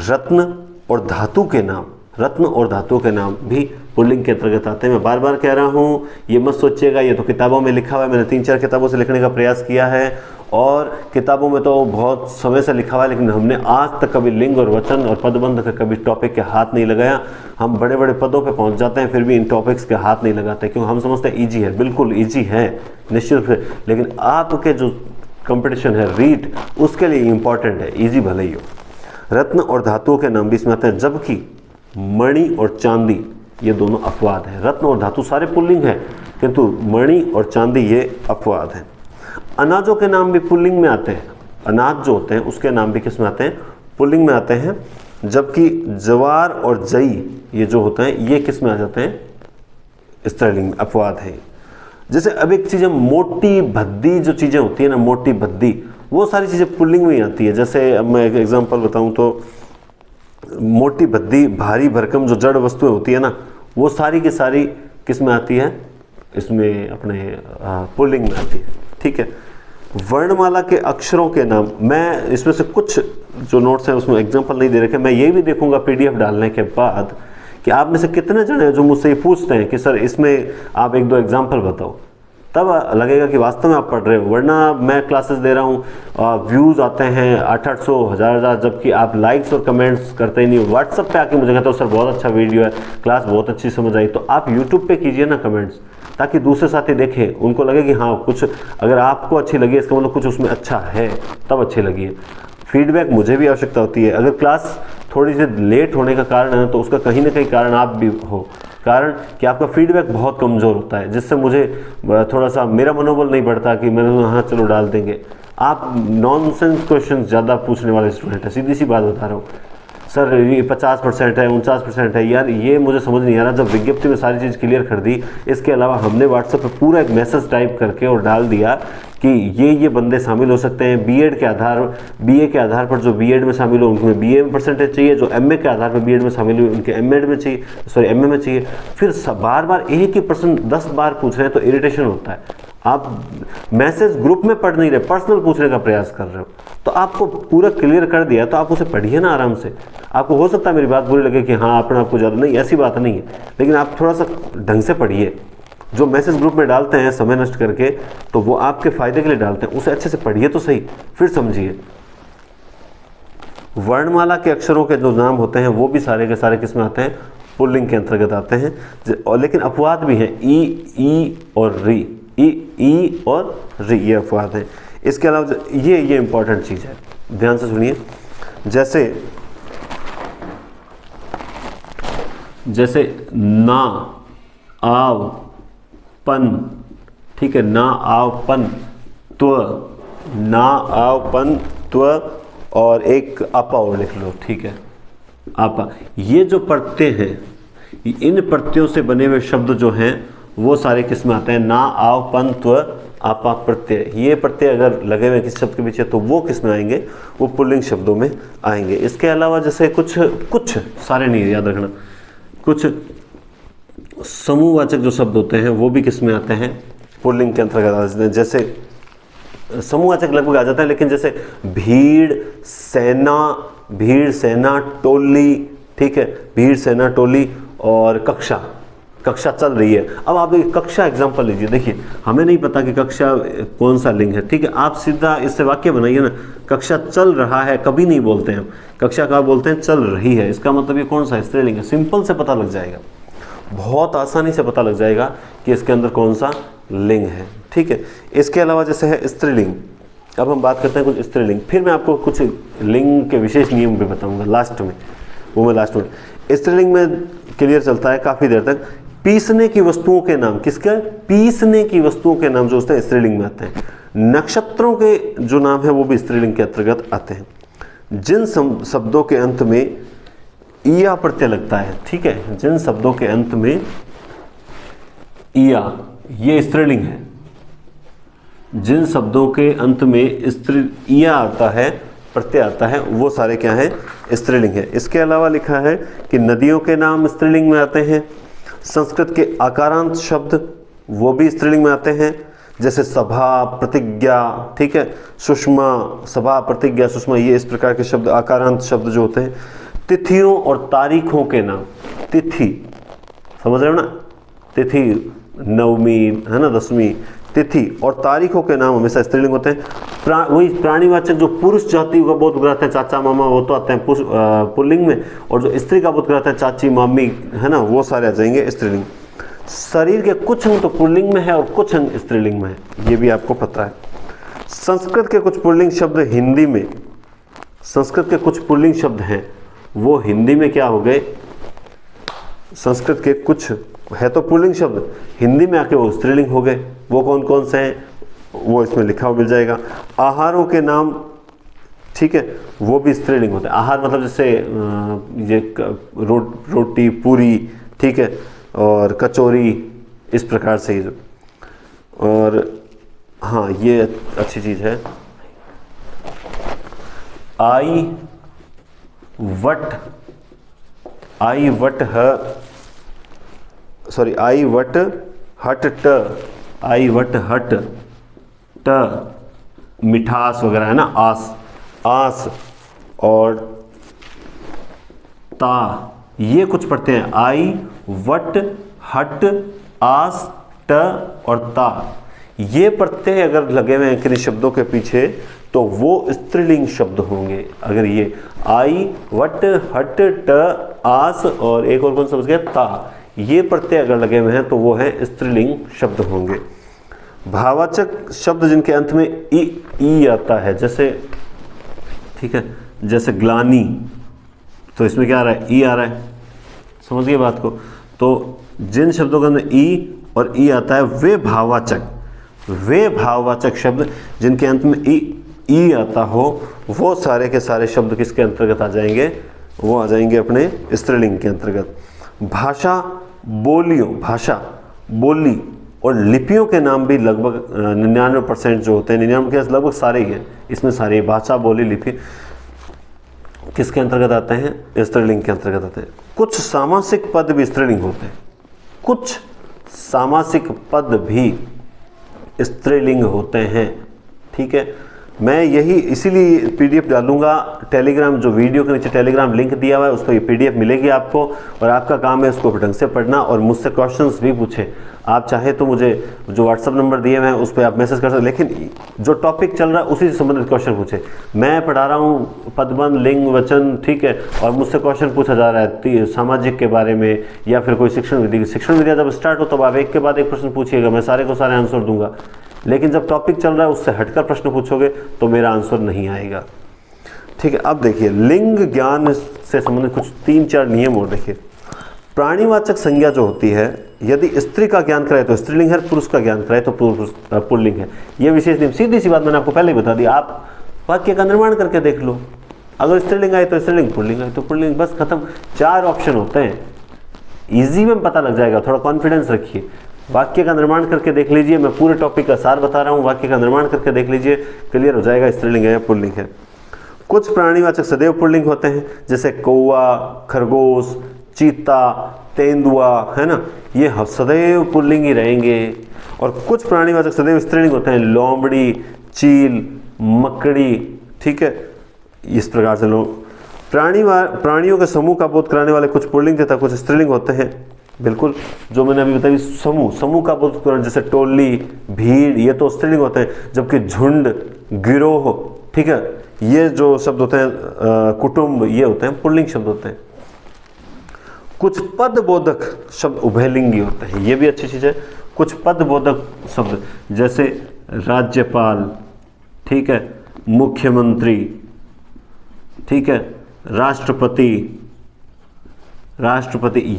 रत्न और धातु के नाम, रत्न और धातुओं के नाम भी पुल्लिंग के अंतर्गत आते हैं। मैं बार बार कह रहा हूँ, ये मत सोचिएगा ये तो किताबों में लिखा हुआ है, मैंने 3-4 किताबों से लिखने का प्रयास किया है और किताबों में तो बहुत समय से लिखा हुआ है, लेकिन हमने आज तक कभी लिंग और वचन और पदबंध का कभी टॉपिक के हाथ नहीं लगाया। हम बड़े बड़े पदों पे पहुंच जाते हैं फिर भी इन टॉपिक्स के हाथ नहीं लगाते, क्योंकि हम समझते हैं ईजी है। बिल्कुल ईजी है निश्चित रूप से, लेकिन आपके जो कंपटीशन है रीट, उसके लिए इंपॉर्टेंट है, ईजी भले ही हो। रत्न और धातुओं के नाम भी इसमें आते हैं, जबकि मणि और चांदी ये दोनों अपवाद हैं। रत्न और धातु सारे पुल्लिंग हैं, किंतु मणि और चांदी ये अपवाद हैं। अनाजों के नाम भी पुल्लिंग में आते हैं, अनाज जो होते हैं उसके नाम भी किस में आते हैं? पुल्लिंग में आते हैं, जबकि जवार और जई ये जो होते हैं ये किस में आ जाते हैं? स्त्रीलिंग, अपवाद है। जैसे अब एक चीज़ है मोटी भद्दी, जो चीज़ें होती है ना मोटी भद्दी, वो सारी चीज़ें पुल्लिंग में ही आती है। जैसे अब मैं एक एग्जांपल बताऊं तो मोटी भद्दी, भारी भरकम जो जड़ वस्तुएं होती है ना, वो सारी की सारी किस में आती है? इसमें अपने पुल्लिंग में आती है, ठीक है। वर्णमाला के अक्षरों के नाम, मैं इसमें से कुछ जो नोट्स हैं उसमें एग्जांपल नहीं दे रखे, मैं ये भी देखूंगा पीडीएफ डालने के बाद कि आप में से कितने जन हैं जो मुझसे ये पूछते हैं कि सर इसमें आप 1-2 एग्जाम्पल बताओ, तब लगेगा कि वास्तव में आप पढ़ रहे हो। वरना मैं क्लासेस दे रहा हूँ, व्यूज़ आते हैं 800-800, 1000-1000, जबकि आप लाइक्स और कमेंट्स करते ही नहीं। व्हाट्सअप पे आके मुझे कहते हो सर बहुत अच्छा वीडियो है, क्लास बहुत अच्छी समझ आई, तो आप यूट्यूब पे कीजिए ना कमेंट्स, ताकि दूसरे साथी देखें, उनको लगे कि हाँ कुछ, अगर आपको अच्छी लगी इसका मतलब कुछ उसमें अच्छा है, तब अच्छी लगी है। फीडबैक मुझे भी आवश्यकता होती है। अगर क्लास थोड़ी सी लेट होने का कारण है तो उसका कहीं ना कहीं कारण आप भी हो, कारण कि आपका फीडबैक बहुत कमज़ोर होता है, जिससे मुझे थोड़ा सा मेरा मनोबल नहीं बढ़ता कि मैंने हाँ चलो डाल देंगे। आप नॉनसेंस क्वेश्चन ज़्यादा पूछने वाले स्टूडेंट हैं, सीधी सी बात बता रहा हूँ। सर ये 50% है, 49% है, यार ये मुझे समझ नहीं आ रहा। जब विज्ञप्ति में सारी चीज़ क्लियर कर दी, इसके अलावा हमने व्हाट्सएप पे पूरा एक मैसेज टाइप करके और डाल दिया कि ये बंदे शामिल हो सकते हैं बीएड के आधार, बीए के आधार पर जो बीएड में शामिल हो उनमें बीए में परसेंटेज चाहिए, जो एमए के आधार पर बीएड में शामिल हुए उनके एमएड में चाहिए, सॉरी एमए में चाहिए। फिर बार बार एक ही प्रश्न 10 बार पूछ रहे हैं तो इरिटेशन होता है। आप मैसेज ग्रुप में पढ़ नहीं रहे, पर्सनल पूछने का प्रयास कर रहे हो, तो आपको पूरा क्लियर कर दिया तो आप उसे पढ़िए ना आराम से। आपको हो सकता है मेरी बात बुरी लगे कि हाँ अपने आपको ज़्यादा, नहीं ऐसी बात नहीं है, लेकिन आप थोड़ा सा ढंग से पढ़िए। जो मैसेज ग्रुप में डालते हैं समय नष्ट करके, तो वो आपके फ़ायदे के लिए डालते हैं, उसे अच्छे से पढ़िए तो सही, फिर समझिए। वर्णमाला के अक्षरों के जो नाम होते हैं वो भी सारे के सारे किस में आते हैं? पुल्लिंग के अंतर्गत आते हैं। और लेकिन अपवाद भी हैं, ई और री, ई और री, ये अपवाद हैं। इसके अलावा ये इंपॉर्टेंट चीज़ है, ध्यान से सुनिए। जैसे ना, आव, पन, ठीक है, ना आव पन त्व, ना आव पन त्व, और एक आपा और लिख लो, ठीक है, आपा। ये जो प्रत्यय हैं, इन प्रत्ययों से बने हुए शब्द जो हैं वो सारे किस में आते हैं? ना आव पन त्व आपा प्रत्यय। ये प्रत्यय अगर लगे हुए किस शब्द के पीछे तो वो किस में आएंगे? वो पुल्लिंग शब्दों में आएंगे। इसके अलावा जैसे कुछ सारे नहीं, याद रखना, कुछ समूहवाचक जो शब्द होते हैं वो भी किस में आते हैं? पुल्लिंग के अंतर्गत आते हैं। जैसे समूहवाचक लगभग आ जाता है, लेकिन जैसे भीड़, सेना, टोली, ठीक है, भीड़, सेना, टोली और कक्षा, कक्षा चल रही है। अब आप एक कक्षा एग्जांपल लीजिए, देखिए हमें नहीं पता कि कक्षा कौन सा लिंग है, ठीक है, आप सीधा इससे वाक्य बनाइए ना, कक्षा चल रहा है कभी नहीं बोलते हैं हम, कक्षा का बोलते हैं चल रही है, इसका मतलब ये कौन सा स्त्रीलिंग है, सिंपल से पता लग जाएगा, बहुत आसानी से पता लग जाएगा कि इसके अंदर कौन सा लिंग है, ठीक है। इसके अलावा जैसे है स्त्रीलिंग, अब हम बात करते हैं कुछ स्त्रीलिंग, फिर मैं आपको कुछ लिंग के विशेष नियम भी बताऊंगा लास्ट में, वो मैं लास्ट में। स्त्रीलिंग में क्लियर चलता है काफ़ी देर तक। पीसने की वस्तुओं के नाम, किसके? पीसने की वस्तुओं के नाम जो होते हैं स्त्रीलिंग में आते हैं। नक्षत्रों के जो नाम है वो भी स्त्रीलिंग के अंतर्गत आते हैं। जिन शब्दों के अंत में इया प्रत्यय लगता है, ठीक है, जिन शब्दों के अंत में इया, ये स्त्रीलिंग है, जिन शब्दों के अंत में इया आता है, प्रत्यय आता है, वो सारे क्या हैं? स्त्रीलिंग है। इसके अलावा लिखा है कि नदियों के नाम स्त्रीलिंग में आते हैं। संस्कृत के आकारांत शब्द वो भी स्त्रीलिंग में आते हैं, जैसे सभा, प्रतिज्ञा, ठीक है, सुषमा, सभा, प्रतिज्ञा, सुषमा, ये इस प्रकार के शब्द आकारांत शब्द जो होते हैं। तिथियों और तारीखों के नाम, तिथि समझ रहे हो ना, तिथि नवमी है ना, दसवीं, तिथि और तारीखों के नाम हमेशा स्त्रीलिंग होते हैं। वही प्राणीवाचक जो पुरुष जाति का बोध कराते हैं, चाचा मामा, वो तो आते हैं पुल्लिंग में, और जो स्त्री का बोध कराते हैं चाची मामी, है ना, वो सारे आ जाएंगे स्त्रीलिंग। शरीर के कुछ अंग तो पुल्लिंग में है और कुछ अंग स्त्रीलिंग में है, ये भी आपको पता है। संस्कृत के कुछ पुल्लिंग शब्द हिंदी में, संस्कृत के कुछ पुल्लिंग शब्द हैं वो हिंदी में क्या हो गए? संस्कृत के कुछ है तो पुल्लिंग शब्द, हिंदी में आके वो स्त्रीलिंग हो गए। वो कौन कौन से हैं वो इसमें लिखा हुआ मिल जाएगा। आहारों के नाम, ठीक है, वो भी स्त्रीलिंग होते हैं। आहार मतलब जैसे ये रोटी, पूरी, ठीक है, और कचौरी, इस प्रकार से ही। और हाँ, ये अच्छी चीज़ है, आई वट हट ट, आई वट हट ट, मिठास वगैरह है ना, आस और ता, ये कुछ पढ़ते हैं। आई वट हट आस ट और ता, ये प्रत्यय अगर लगे हुए हैं किन्हीं शब्दों के पीछे तो वो स्त्रीलिंग शब्द होंगे। अगर ये आई वट हट ट आस और एक और कौन समझ गया, ता, ये प्रत्यय अगर लगे हुए हैं तो वो है स्त्रीलिंग शब्द होंगे। भाववाचक शब्द जिनके अंत में ई आता है, जैसे, ठीक है, जैसे ग्लानि, तो इसमें क्या आ रहा है? ई आ रहा है, समझ गए बात को। तो जिन शब्दों के अंदर ई और ई आता है वे भाववाचक शब्द जिनके अंत में ई आता हो, वो सारे के सारे शब्द किसके अंतर्गत आ जाएंगे? वो आ जाएंगे अपने स्त्रीलिंग के अंतर्गत। भाषा, बोली और लिपियों के नाम भी लगभग 99% जो होते हैं, 99 के लगभग सारे ही हैं, इसमें सारे भाषा, बोली, लिपि किसके अंतर्गत आते हैं? स्त्रीलिंग के अंतर्गत आते हैं। कुछ सामासिक पद भी स्त्रीलिंग होते हैं, कुछ सामासिक पद भी स्त्रीलिंग होते हैं, ठीक है। मैं यही इसीलिए पीडीएफ डालूंगा टेलीग्राम, जो वीडियो के नीचे टेलीग्राम लिंक दिया हुआ है उस पर ये पीडीएफ मिलेगी आपको, और आपका काम है उसको ढंग से पढ़ना और मुझसे क्वेश्चंस भी पूछे। आप चाहे तो मुझे जो व्हाट्सअप नंबर दिए हुए हैं उस पर आप मैसेज कर सकते, लेकिन जो टॉपिक चल रहा है उसी से संबंधित क्वेश्चन पूछे। मैं पढ़ा रहा हूँ पदबंध, लिंग, वचन, ठीक है, और मुझसे क्वेश्चन पूछा जा रहा है सामाजिक के बारे में या फिर कोई शिक्षण विद्या जब स्टार्ट हो तब आप एक के बाद एक प्रश्न पूछिएगा, मैं सारे को सारे आंसर दूंगा। लेकिन जब टॉपिक चल रहा है उससे हटकर प्रश्न पूछोगे तो मेरा आंसर नहीं आएगा, ठीक है। अब देखिए लिंग ज्ञान से संबंधित कुछ 3-4 नियम और देखिए। प्राणीवाचक संज्ञा जो होती है, यदि स्त्री का ज्ञान कराए तो स्त्रीलिंग है, पुरुष का ज्ञान कराए तो पुल्लिंग है। ये विशेष नियम, सीधी सी बात मैंने आपको पहले ही बता दी। आप वाक्य का निर्माण करके देख लो, अगर स्त्रीलिंग आए तो स्त्रीलिंग, पुल्लिंग आए तो पुल्लिंग, बस खत्म। 4 ऑप्शन होते हैं, ईजी में पता लग जाएगा, थोड़ा कॉन्फिडेंस रखिए। वाक्य का निर्माण करके देख लीजिए, मैं पूरे टॉपिक का सार बता रहा हूँ, वाक्य का निर्माण करके देख लीजिए, क्लियर हो जाएगा स्त्रीलिंग है या पुल्लिंग है। कुछ प्राणीवाचक सदैव पुल्लिंग होते हैं, जैसे कौवा, खरगोश, चीता, तेंदुआ, है ना, ये सदैव पुल्लिंग ही रहेंगे। और कुछ प्राणीवाचक सदैव स्त्रीलिंग होते हैं, लोमड़ी, चील, मकड़ी, ठीक है, इस प्रकार से लोग प्राणियों के समूह का बोध कराने वाले कुछ पुल्लिंग तथा कुछ स्त्रीलिंग होते हैं। बिल्कुल, जो मैंने अभी बताया, समूह का बोध कराने, जैसे टोली, भीड़, ये तो स्त्रीलिंग होते हैं, जबकि झुंड, गिरोह, ठीक है, ये जो शब्द होते हैं, कुटुंब, ये होते हैं पुल्लिंग शब्द होते हैं। कुछ पद बोधक शब्द उभयलिंगी होते हैं, ये भी अच्छी चीज़ है। कुछ पद बोधक शब्द जैसे राज्यपाल, ठीक है, मुख्यमंत्री, ठीक है, राष्ट्रपति,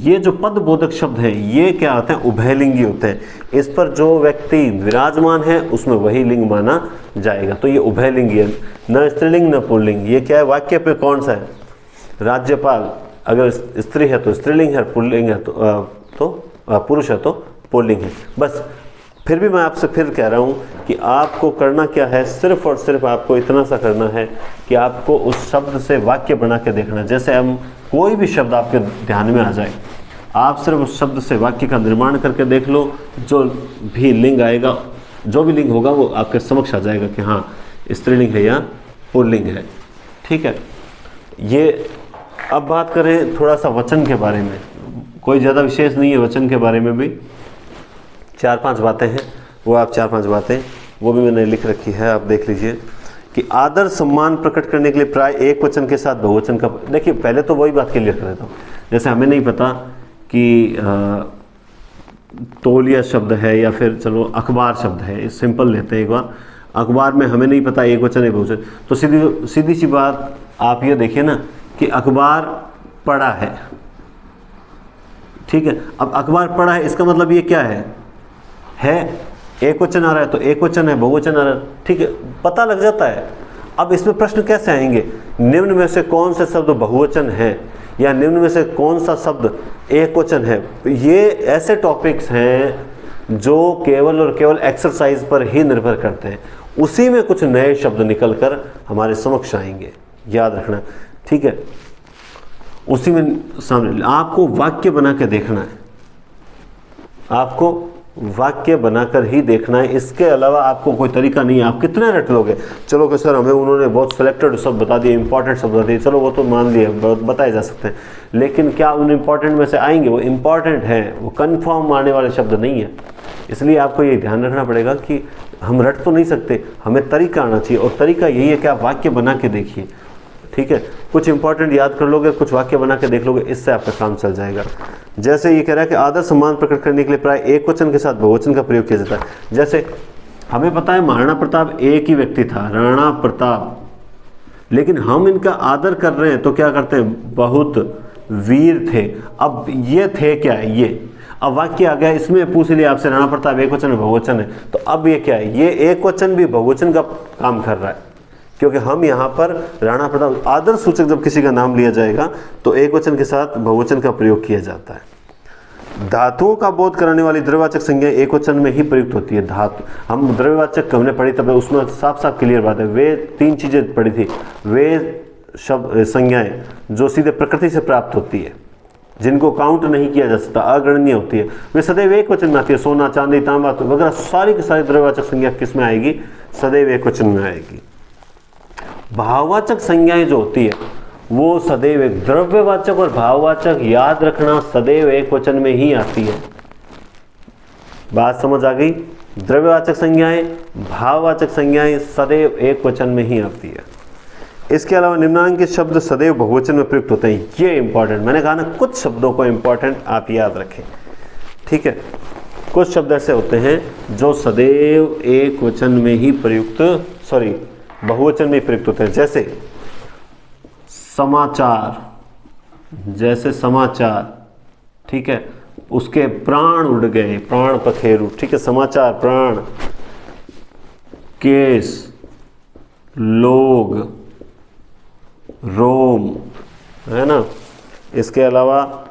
ये जो पद बोधक शब्द हैं, ये क्या होते हैं? उभयलिंगी होते हैं। इस पर जो व्यक्ति विराजमान है उसमें वही लिंग माना जाएगा, तो ये उभयलिंगी है, न स्त्रीलिंग न पुल्लिंग। ये क्या है? वाक्य पे कौन सा है? राज्यपाल, अगर स्त्री है तो स्त्रीलिंग है, पुल्लिंग है तो पुरुष है तो पुल्लिंग है। बस, फिर भी मैं आपसे फिर कह रहा हूँ कि आपको करना क्या है, सिर्फ और सिर्फ आपको इतना सा करना है कि आपको उस शब्द से वाक्य बना के देखना है। जैसे हम कोई भी शब्द आपके ध्यान में आ जाए, आप सिर्फ उस शब्द से वाक्य का निर्माण करके देख लो, जो भी लिंग आएगा, जो भी लिंग होगा वो आपके समक्ष आ जाएगा कि हाँ स्त्रीलिंग है या पुल्लिंग है, ठीक है। ये अब बात करें थोड़ा सा वचन के बारे में, कोई ज़्यादा विशेष नहीं है वचन के बारे में भी, 4-5 बातें हैं, वो आप 4-5 बातें वो भी मैंने लिख रखी है, आप देख लीजिए कि आदर सम्मान प्रकट करने के लिए प्राय एक वचन के साथ बहुवचन का। देखिए पहले तो वही बात क्लियर कर देता हूँ, जैसे हमें नहीं पता कि तौलिया शब्द है या फिर चलो अखबार शब्द है, सिंपल लेते हैं एक बार। अखबार में हमें नहीं पता एक वचन है बहुवचन, तो सीधी सी बात आप ये देखिए ना कि अखबार पढ़ा है, ठीक है। अब अखबार पढ़ा है, इसका मतलब ये क्या है एक वचन आ रहा है तो एक वचन है, बहुवचन आ रहा है, ठीक है, पता लग जाता है। अब इसमें प्रश्न कैसे आएंगे? निम्न में से कौन से शब्द बहुवचन है या निम्न में से कौन सा शब्द एक वचन है? ये ऐसे टॉपिक्स हैं जो केवल और केवल एक्सरसाइज पर ही निर्भर करते हैं, उसी में कुछ नए शब्द निकल कर हमारे समक्ष आएंगे, याद रखना, ठीक है। उसी में सामने आपको वाक्य बना के देखना है, आपको वाक्य बनाकर ही देखना है, इसके अलावा आपको कोई तरीका नहीं है। आप कितने रट लोगे? चलो कि सर हमें उन्होंने बहुत सिलेक्टेड शब्द बता दिए, इंपॉर्टेंट शब्द बता दिए, चलो वो तो मान लिए, बताए जा सकते हैं, लेकिन क्या उन इंपॉर्टेंट में से आएंगे? वो इंपॉर्टेंट हैं, वो कन्फर्म आने वाले शब्द नहीं है। इसलिए आपको ये ध्यान रखना पड़ेगा कि हम रट तो नहीं सकते, हमें तरीका आना चाहिए, और तरीका यही है कि आप वाक्य बना के देखिए, ठीक है। कुछ इंपॉर्टेंट याद कर लोगे, कुछ वाक्य बना के देख लोगे, इससे आपका काम चल जाएगा। जैसे ये कह रहा है कि आदर सम्मान प्रकट करने के लिए प्राय एक वचन के साथ बहुवचन का प्रयोग किया जाता है। जैसे हमें पता है महाराणा प्रताप एक ही व्यक्ति था, राणा प्रताप, लेकिन हम इनका आदर कर रहे हैं तो क्या करते हैं? बहुत वीर थे। अब ये थे क्या है? ये अब वाक्य आ गया, इसमें पूछ लिया आपसे राणा प्रताप एक वचन है बहुवचन है, तो अब ये क्या है? ये एक वचन भी बहुवचन का काम कर रहा है, क्योंकि हम यहाँ पर राणा प्रताप, आदर सूचक जब किसी का नाम लिया जाएगा तो एक वचन के साथ बहुवचन का प्रयोग किया जाता है। धातुओं का बोध कराने वाली द्रव्यवाचक संज्ञा एक वचन में ही प्रयुक्त होती है। धातु, हम द्रव्यवाचक हमने पढ़ी तब उसमें साफ साफ क्लियर बात है, वे 3 चीजें पढ़ी थी, वे शब्द संज्ञाएं जो सीधे प्रकृति से प्राप्त होती है, जिनको काउंट नहीं किया जा सकता, अगणनीय होती है, वे सदैव एक वचन में आती है। सोना, चांदी, तांबा वगैरह सारी की सारी द्रव्यवाचक संज्ञा किस में आएगी? सदैव एक वचन में आएगी। भाववाचक संज्ञाएं जो होती है वो सदैव एक, द्रव्यवाचक और भाववाचक याद रखना सदैव एक वचन में ही आती है। बात समझ आ गई? द्रव्यवाचक संज्ञाएं, भाववाचक संज्ञाएं सदैव एक वचन में ही आती है। इसके अलावा निम्नांकित शब्द सदैव बहुवचन में प्रयुक्त होते हैं। ये इंपॉर्टेंट, मैंने कहा ना कुछ शब्दों को इंपॉर्टेंट आप याद रखें, ठीक है। कुछ शब्द ऐसे होते हैं जो सदैव एक वचन में ही प्रयुक्त, बहुवचन में प्रयुक्त होते हैं। जैसे समाचार, ठीक है, उसके प्राण उड़ गए, प्राण पखेरु, ठीक है, समाचार, प्राण, केस, लोग, रोम, है ना। इसके अलावा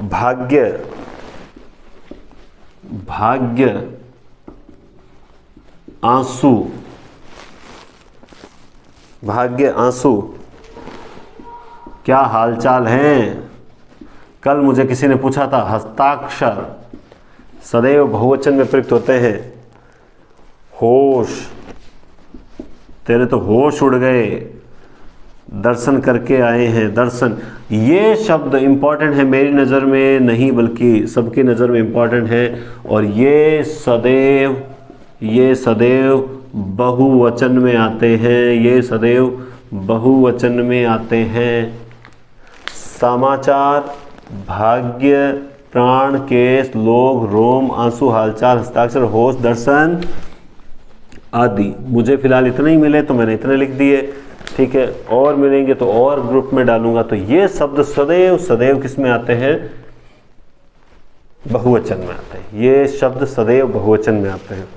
भाग्य, आंसू, क्या हालचाल हैं? कल मुझे किसी ने पूछा था, हस्ताक्षर सदैव बहुवचन में प्रयुक्त होते हैं। होश, तेरे तो होश उड़ गए, दर्शन करके आए हैं। दर्शन, ये शब्द इम्पॉर्टेंट है मेरी नज़र में नहीं बल्कि सबकी नज़र में इम्पॉर्टेंट है। और ये सदैव बहुवचन में आते हैं, ये सदैव बहुवचन में आते हैं। समाचार, भाग्य, प्राण, केस, लोग, रोम, आंसू, हालचाल, हस्ताक्षर, होश, दर्शन आदि। मुझे फिलहाल इतने ही मिले तो मैंने इतने लिख दिए, ठीक है, और मिलेंगे तो और ग्रुप में डालूंगा। तो ये शब्द सदैव किस में आते हैं? बहुवचन में आते हैं। ये शब्द सदैव बहुवचन में आते हैं।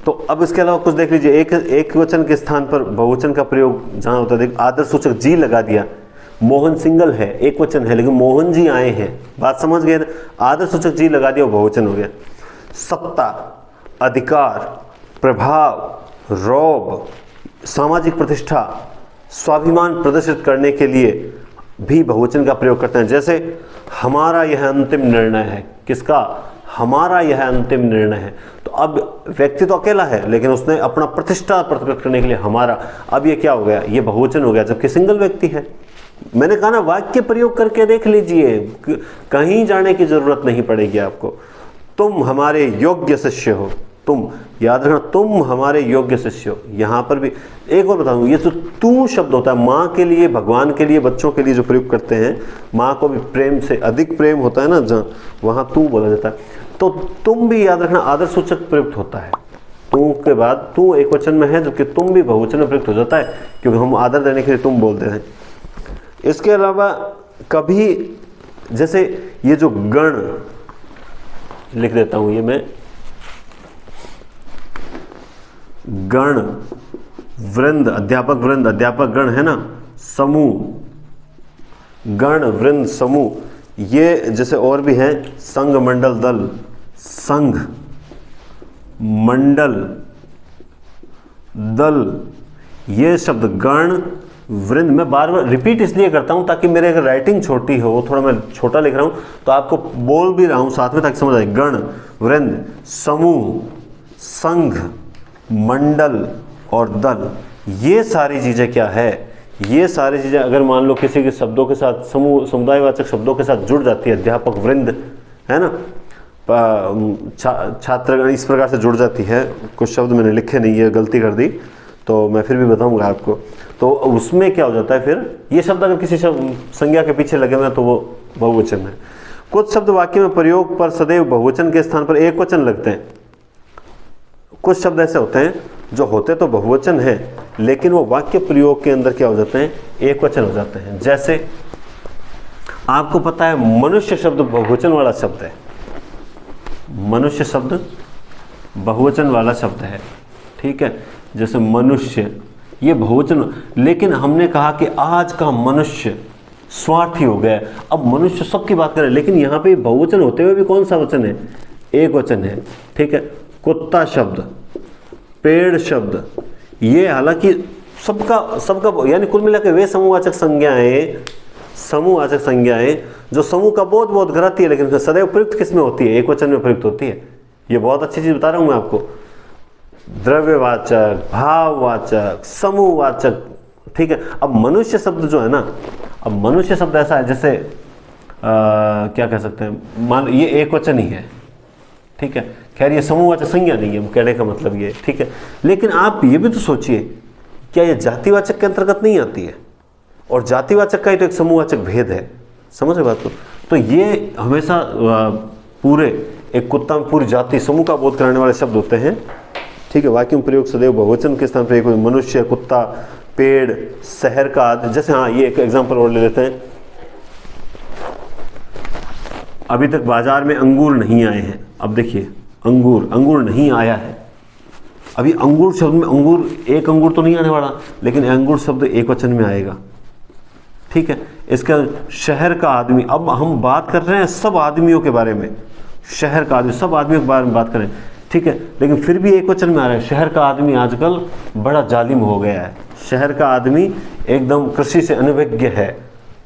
तो अब इसके अलावा कुछ देख लीजिए, एक वचन के स्थान पर बहुवचन का प्रयोग जहां होता है, देख आदर सूचक जी लगा दिया। मोहन सिंगल है, एक वचन है, लेकिन मोहन जी आए हैं, बात समझ गए ना? आदर सूचक जी लगा दिया, बहुवचन हो गया। सत्ता, अधिकार, प्रभाव, रौब, सामाजिक प्रतिष्ठा, स्वाभिमान प्रदर्शित करने के लिए भी बहुवचन का प्रयोग करते हैं। जैसे हमारा यह अंतिम निर्णय है। किसका? हमारा यह अंतिम निर्णय है। तो अब व्यक्ति तो अकेला है, लेकिन उसने अपना प्रतिष्ठा प्रकट करने के लिए हमारा, अब ये क्या हो गया? ये बहुवचन हो गया, जबकि सिंगल व्यक्ति है। मैंने कहा ना, वाक्य प्रयोग करके देख लीजिए, कहीं जाने की जरूरत नहीं पड़ेगी आपको। तुम हमारे योग्य शिष्य हो। तुम, याद रखना, तुम हमारे योग्य शिष्य हो। यहाँ पर भी एक और बताऊँ, ये जो तू शब्द होता है, माँ के लिए, भगवान के लिए, बच्चों के लिए जो प्रयोग करते हैं, माँ को भी प्रेम से अधिक प्रेम होता है ना, जहाँ वहाँ तू बोला जाता है। तो तुम भी याद रखना आदर सूचक प्रयुक्त होता है। तू के बाद तू एक वचन में है, जबकि तुम भी बहुवचन में प्रयुक्त हो जाता है, क्योंकि हम आदर देने के लिए तुम बोलते हैं। इसके अलावा कभी, जैसे ये जो गण लिख देता हूं, ये मैं गण, वृंद, अध्यापक वृंद, अध्यापक गण है ना, समूह, गण, वृंद, समूह, ये जैसे और भी है, संघ, मंडल, दल, संघ, मंडल, दल, ये शब्द गण, वृंद, मैं बार बार रिपीट इसलिए करता हूं ताकि मेरे अगर राइटिंग छोटी हो, थोड़ा मैं छोटा लिख रहा हूं तो आपको बोल भी रहा हूं साथ में ताकि समझ आए। गण, वृंद, समूह, संघ, मंडल और दल, ये सारी चीजें क्या है? ये सारी चीजें अगर मान लो किसी के शब्दों के साथ, समूह, समुदायवाचक शब्दों के साथ जुड़ जाती है, अध्यापक वृंद है ना, छात्रगण इस प्रकार से जुड़ जाती है। कुछ शब्द मैंने लिखे नहीं है, गलती कर दी, तो मैं फिर भी बताऊंगा आपको। तो उसमें क्या हो जाता है फिर, ये शब्द अगर किसी संज्ञा के पीछे लगे हुए तो वो बहुवचन है। कुछ शब्द वाक्य में प्रयोग पर सदैव बहुवचन के स्थान पर एक वचन लगते हैं। कुछ शब्द ऐसे होते हैं जो होते तो बहुवचन है, लेकिन वो वाक्य प्रयोग के अंदर क्या हो जाते हैं? एक वचन हो जाते हैं। जैसे आपको पता है, मनुष्य शब्द बहुवचन वाला शब्द है। मनुष्य शब्द बहुवचन वाला शब्द है, ठीक है। जैसे मनुष्य, ये बहुवचन, लेकिन हमने कहा कि आज का मनुष्य स्वार्थी हो गया। अब मनुष्य सबकी बात करें, लेकिन यहाँ पे बहुवचन होते हुए भी कौन सा वचन है? एक वचन है, ठीक है। कुत्ता शब्द, पेड़ शब्द, ये हालांकि सबका यानी कुल मिलाकर वे समूहवाचक संज्ञाएं जो समूह का बोध बोध कराती है, लेकिन सदैव प्रयुक्त किस में होती है? एक वचन में प्रयुक्त होती है। ये बहुत अच्छी चीज बता रहा हूं मैं आपको। द्रव्यवाचक, भाववाचक, समूहवाचक, ठीक है। अब मनुष्य शब्द जो है ना, अब मनुष्य शब्द ऐसा है जैसे क्या कह सकते हैं, मान ये एक वचन ही है, ठीक है। खैर ये समूहवाचक संज्ञा नहीं है, कहने का मतलब ये, ठीक है। लेकिन आप ये भी तो सोचिए, क्या ये जातिवाचक के अंतर्गत नहीं आती है? और जातिवाचक का ही तो एक समूहवाचक भेद है, समझ रहे बात को? तो ये हमेशा पूरे एक कुत्ता में पूरी जाति समूह का बोध कराने वाले शब्द होते हैं, ठीक है। वाक्य में प्रयोग सदैव बहुवचन के स्थान पर एक मनुष्य, कुत्ता, पेड़, शहर का आदि। जैसे हाँ, ये एक एग्जांपल और ले लेते हैं। अभी तक बाजार में अंगूर नहीं आए हैं। अब देखिए, अंगूर नहीं आया है। अभी अंगूर शब्द में अंगूर, एक अंगूर तो नहीं आने वाला, लेकिन अंगूर शब्द एक वचन में आएगा, ठीक है। इसका शहर का आदमी, अब हम बात कर रहे हैं सब आदमियों के बारे में, शहर का आदमी, सब आदमियों के बारे में बात करें, ठीक है। लेकिन फिर भी एक वचन में आ रहा है। शहर का आदमी आजकल बड़ा जालिम हो गया है। शहर का आदमी एकदम कृषि से अनभिज्ञ है,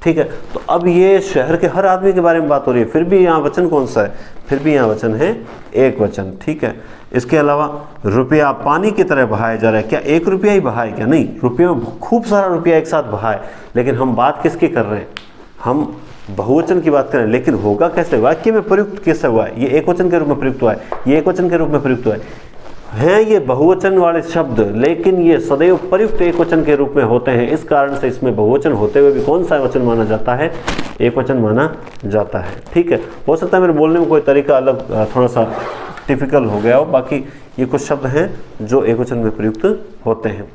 ठीक है। तो अब ये शहर के हर आदमी के बारे में बात हो रही है, फिर भी यहाँ वचन कौन सा है, फिर भी यहाँ वचन है एक वचन, ठीक है। इसके अलावा रुपया पानी की तरह बहाया जा रहा है, क्या 1 रुपया ही बहा है क्या? नहीं, रुपये में खूब सारा रुपया एक साथ बहा है, लेकिन हम बात किसकी कर रहे हैं, हम बहुवचन की बात करें। लेकिन होगा कैसे, वाक्य में प्रयुक्त कैसे हुआ है, ये एक वचन के रूप में प्रयुक्त हुआ है, ये एक वचन के रूप में प्रयुक्त हुआ है ये बहुवचन वाले शब्द, लेकिन ये सदैव प्रयुक्त एक वचन के रूप में होते हैं। इस कारण से इसमें बहुवचन होते हुए भी कौन सा वचन माना जाता है, एक वचन माना जाता है, ठीक है। हो सकता है मेरे बोलने में कोई तरीका अलग थोड़ा सा टिपिकल हो गया हो, बाकी ये कुछ शब्द हैं जो एक वचन में प्रयुक्त होते हैं।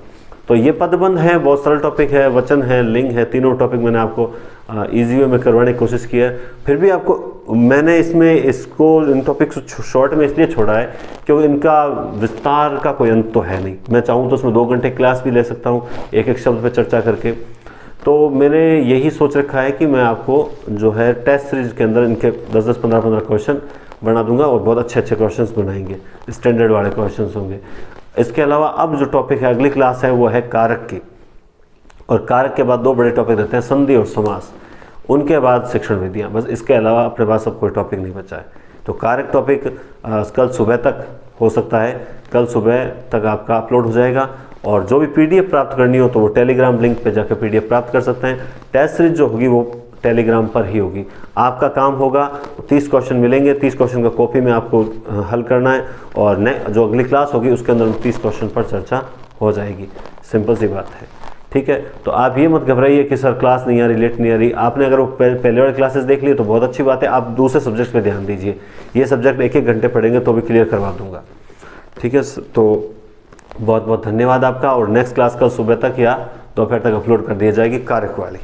तो ये पदबंध है, बहुत सरल टॉपिक है, वचन है, लिंग है, तीनों टॉपिक मैंने आपको इजी वे में करवाने की कोशिश की है। फिर भी आपको मैंने इसको इन टॉपिक शॉर्ट में इसलिए छोड़ा है क्योंकि इनका विस्तार का कोई अंत तो है नहीं। मैं चाहूँ तो उसमें 2 घंटे क्लास भी ले सकता हूँ एक एक शब्द पर चर्चा करके। तो मैंने यही सोच रखा है कि मैं आपको जो है टेस्ट सीरीज के अंदर इनके 10-10, 15-15 क्वेश्चन बना दूंगा और बहुत अच्छे अच्छे क्वेश्चंस बनाएंगे, स्टैंडर्ड वाले क्वेश्चंस होंगे। इसके अलावा अब जो टॉपिक है, अगली क्लास है, वो है कारक की, और कारक के बाद 2 बड़े टॉपिक रहते हैं, संधि और समास, उनके बाद शिक्षण विधियाँ। बस इसके अलावा अपने पास अब कोई टॉपिक नहीं बचा है। तो कारक टॉपिक कल सुबह तक हो सकता है, कल सुबह तक आपका अपलोड हो जाएगा। और जो भी PDF प्राप्त करनी हो तो वो टेलीग्राम लिंक पे जाकर PDF प्राप्त कर सकते हैं। टेस्ट सीरीज जो होगी वो टेलीग्राम पर ही होगी। आपका काम होगा 30 क्वेश्चन मिलेंगे, 30 क्वेश्चन का कॉपी में आपको हल करना है, और जो अगली क्लास होगी उसके अंदर 30 क्वेश्चन पर चर्चा हो जाएगी। सिंपल सी बात है, ठीक है। तो आप ये मत घबराइए कि सर क्लास नहीं आ रही, लेट नहीं आ रही। आपने अगर वो पहले वाले क्लासेस देख लिए तो बहुत अच्छी बात है, आप दूसरे सब्जेक्ट पे ध्यान दीजिए। ये सब्जेक्ट 1-1 घंटे पढ़ेंगे तो भी क्लियर करवा दूंगा, ठीक है। तो बहुत बहुत धन्यवाद आपका, और नेक्स्ट क्लास कल सुबह तक या दोपहर तक अपलोड कर दी जाएगी कारक वाली।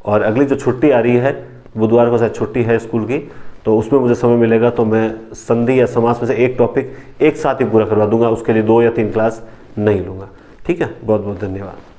और अगली जो छुट्टी आ रही है, बुधवार को शायद छुट्टी है स्कूल की, तो उसमें मुझे समय मिलेगा तो मैं संधि या समास में से एक टॉपिक एक साथ ही पूरा करवा दूंगा, उसके लिए 2 या 3 क्लास नहीं लूँगा, ठीक है। बहुत बहुत धन्यवाद।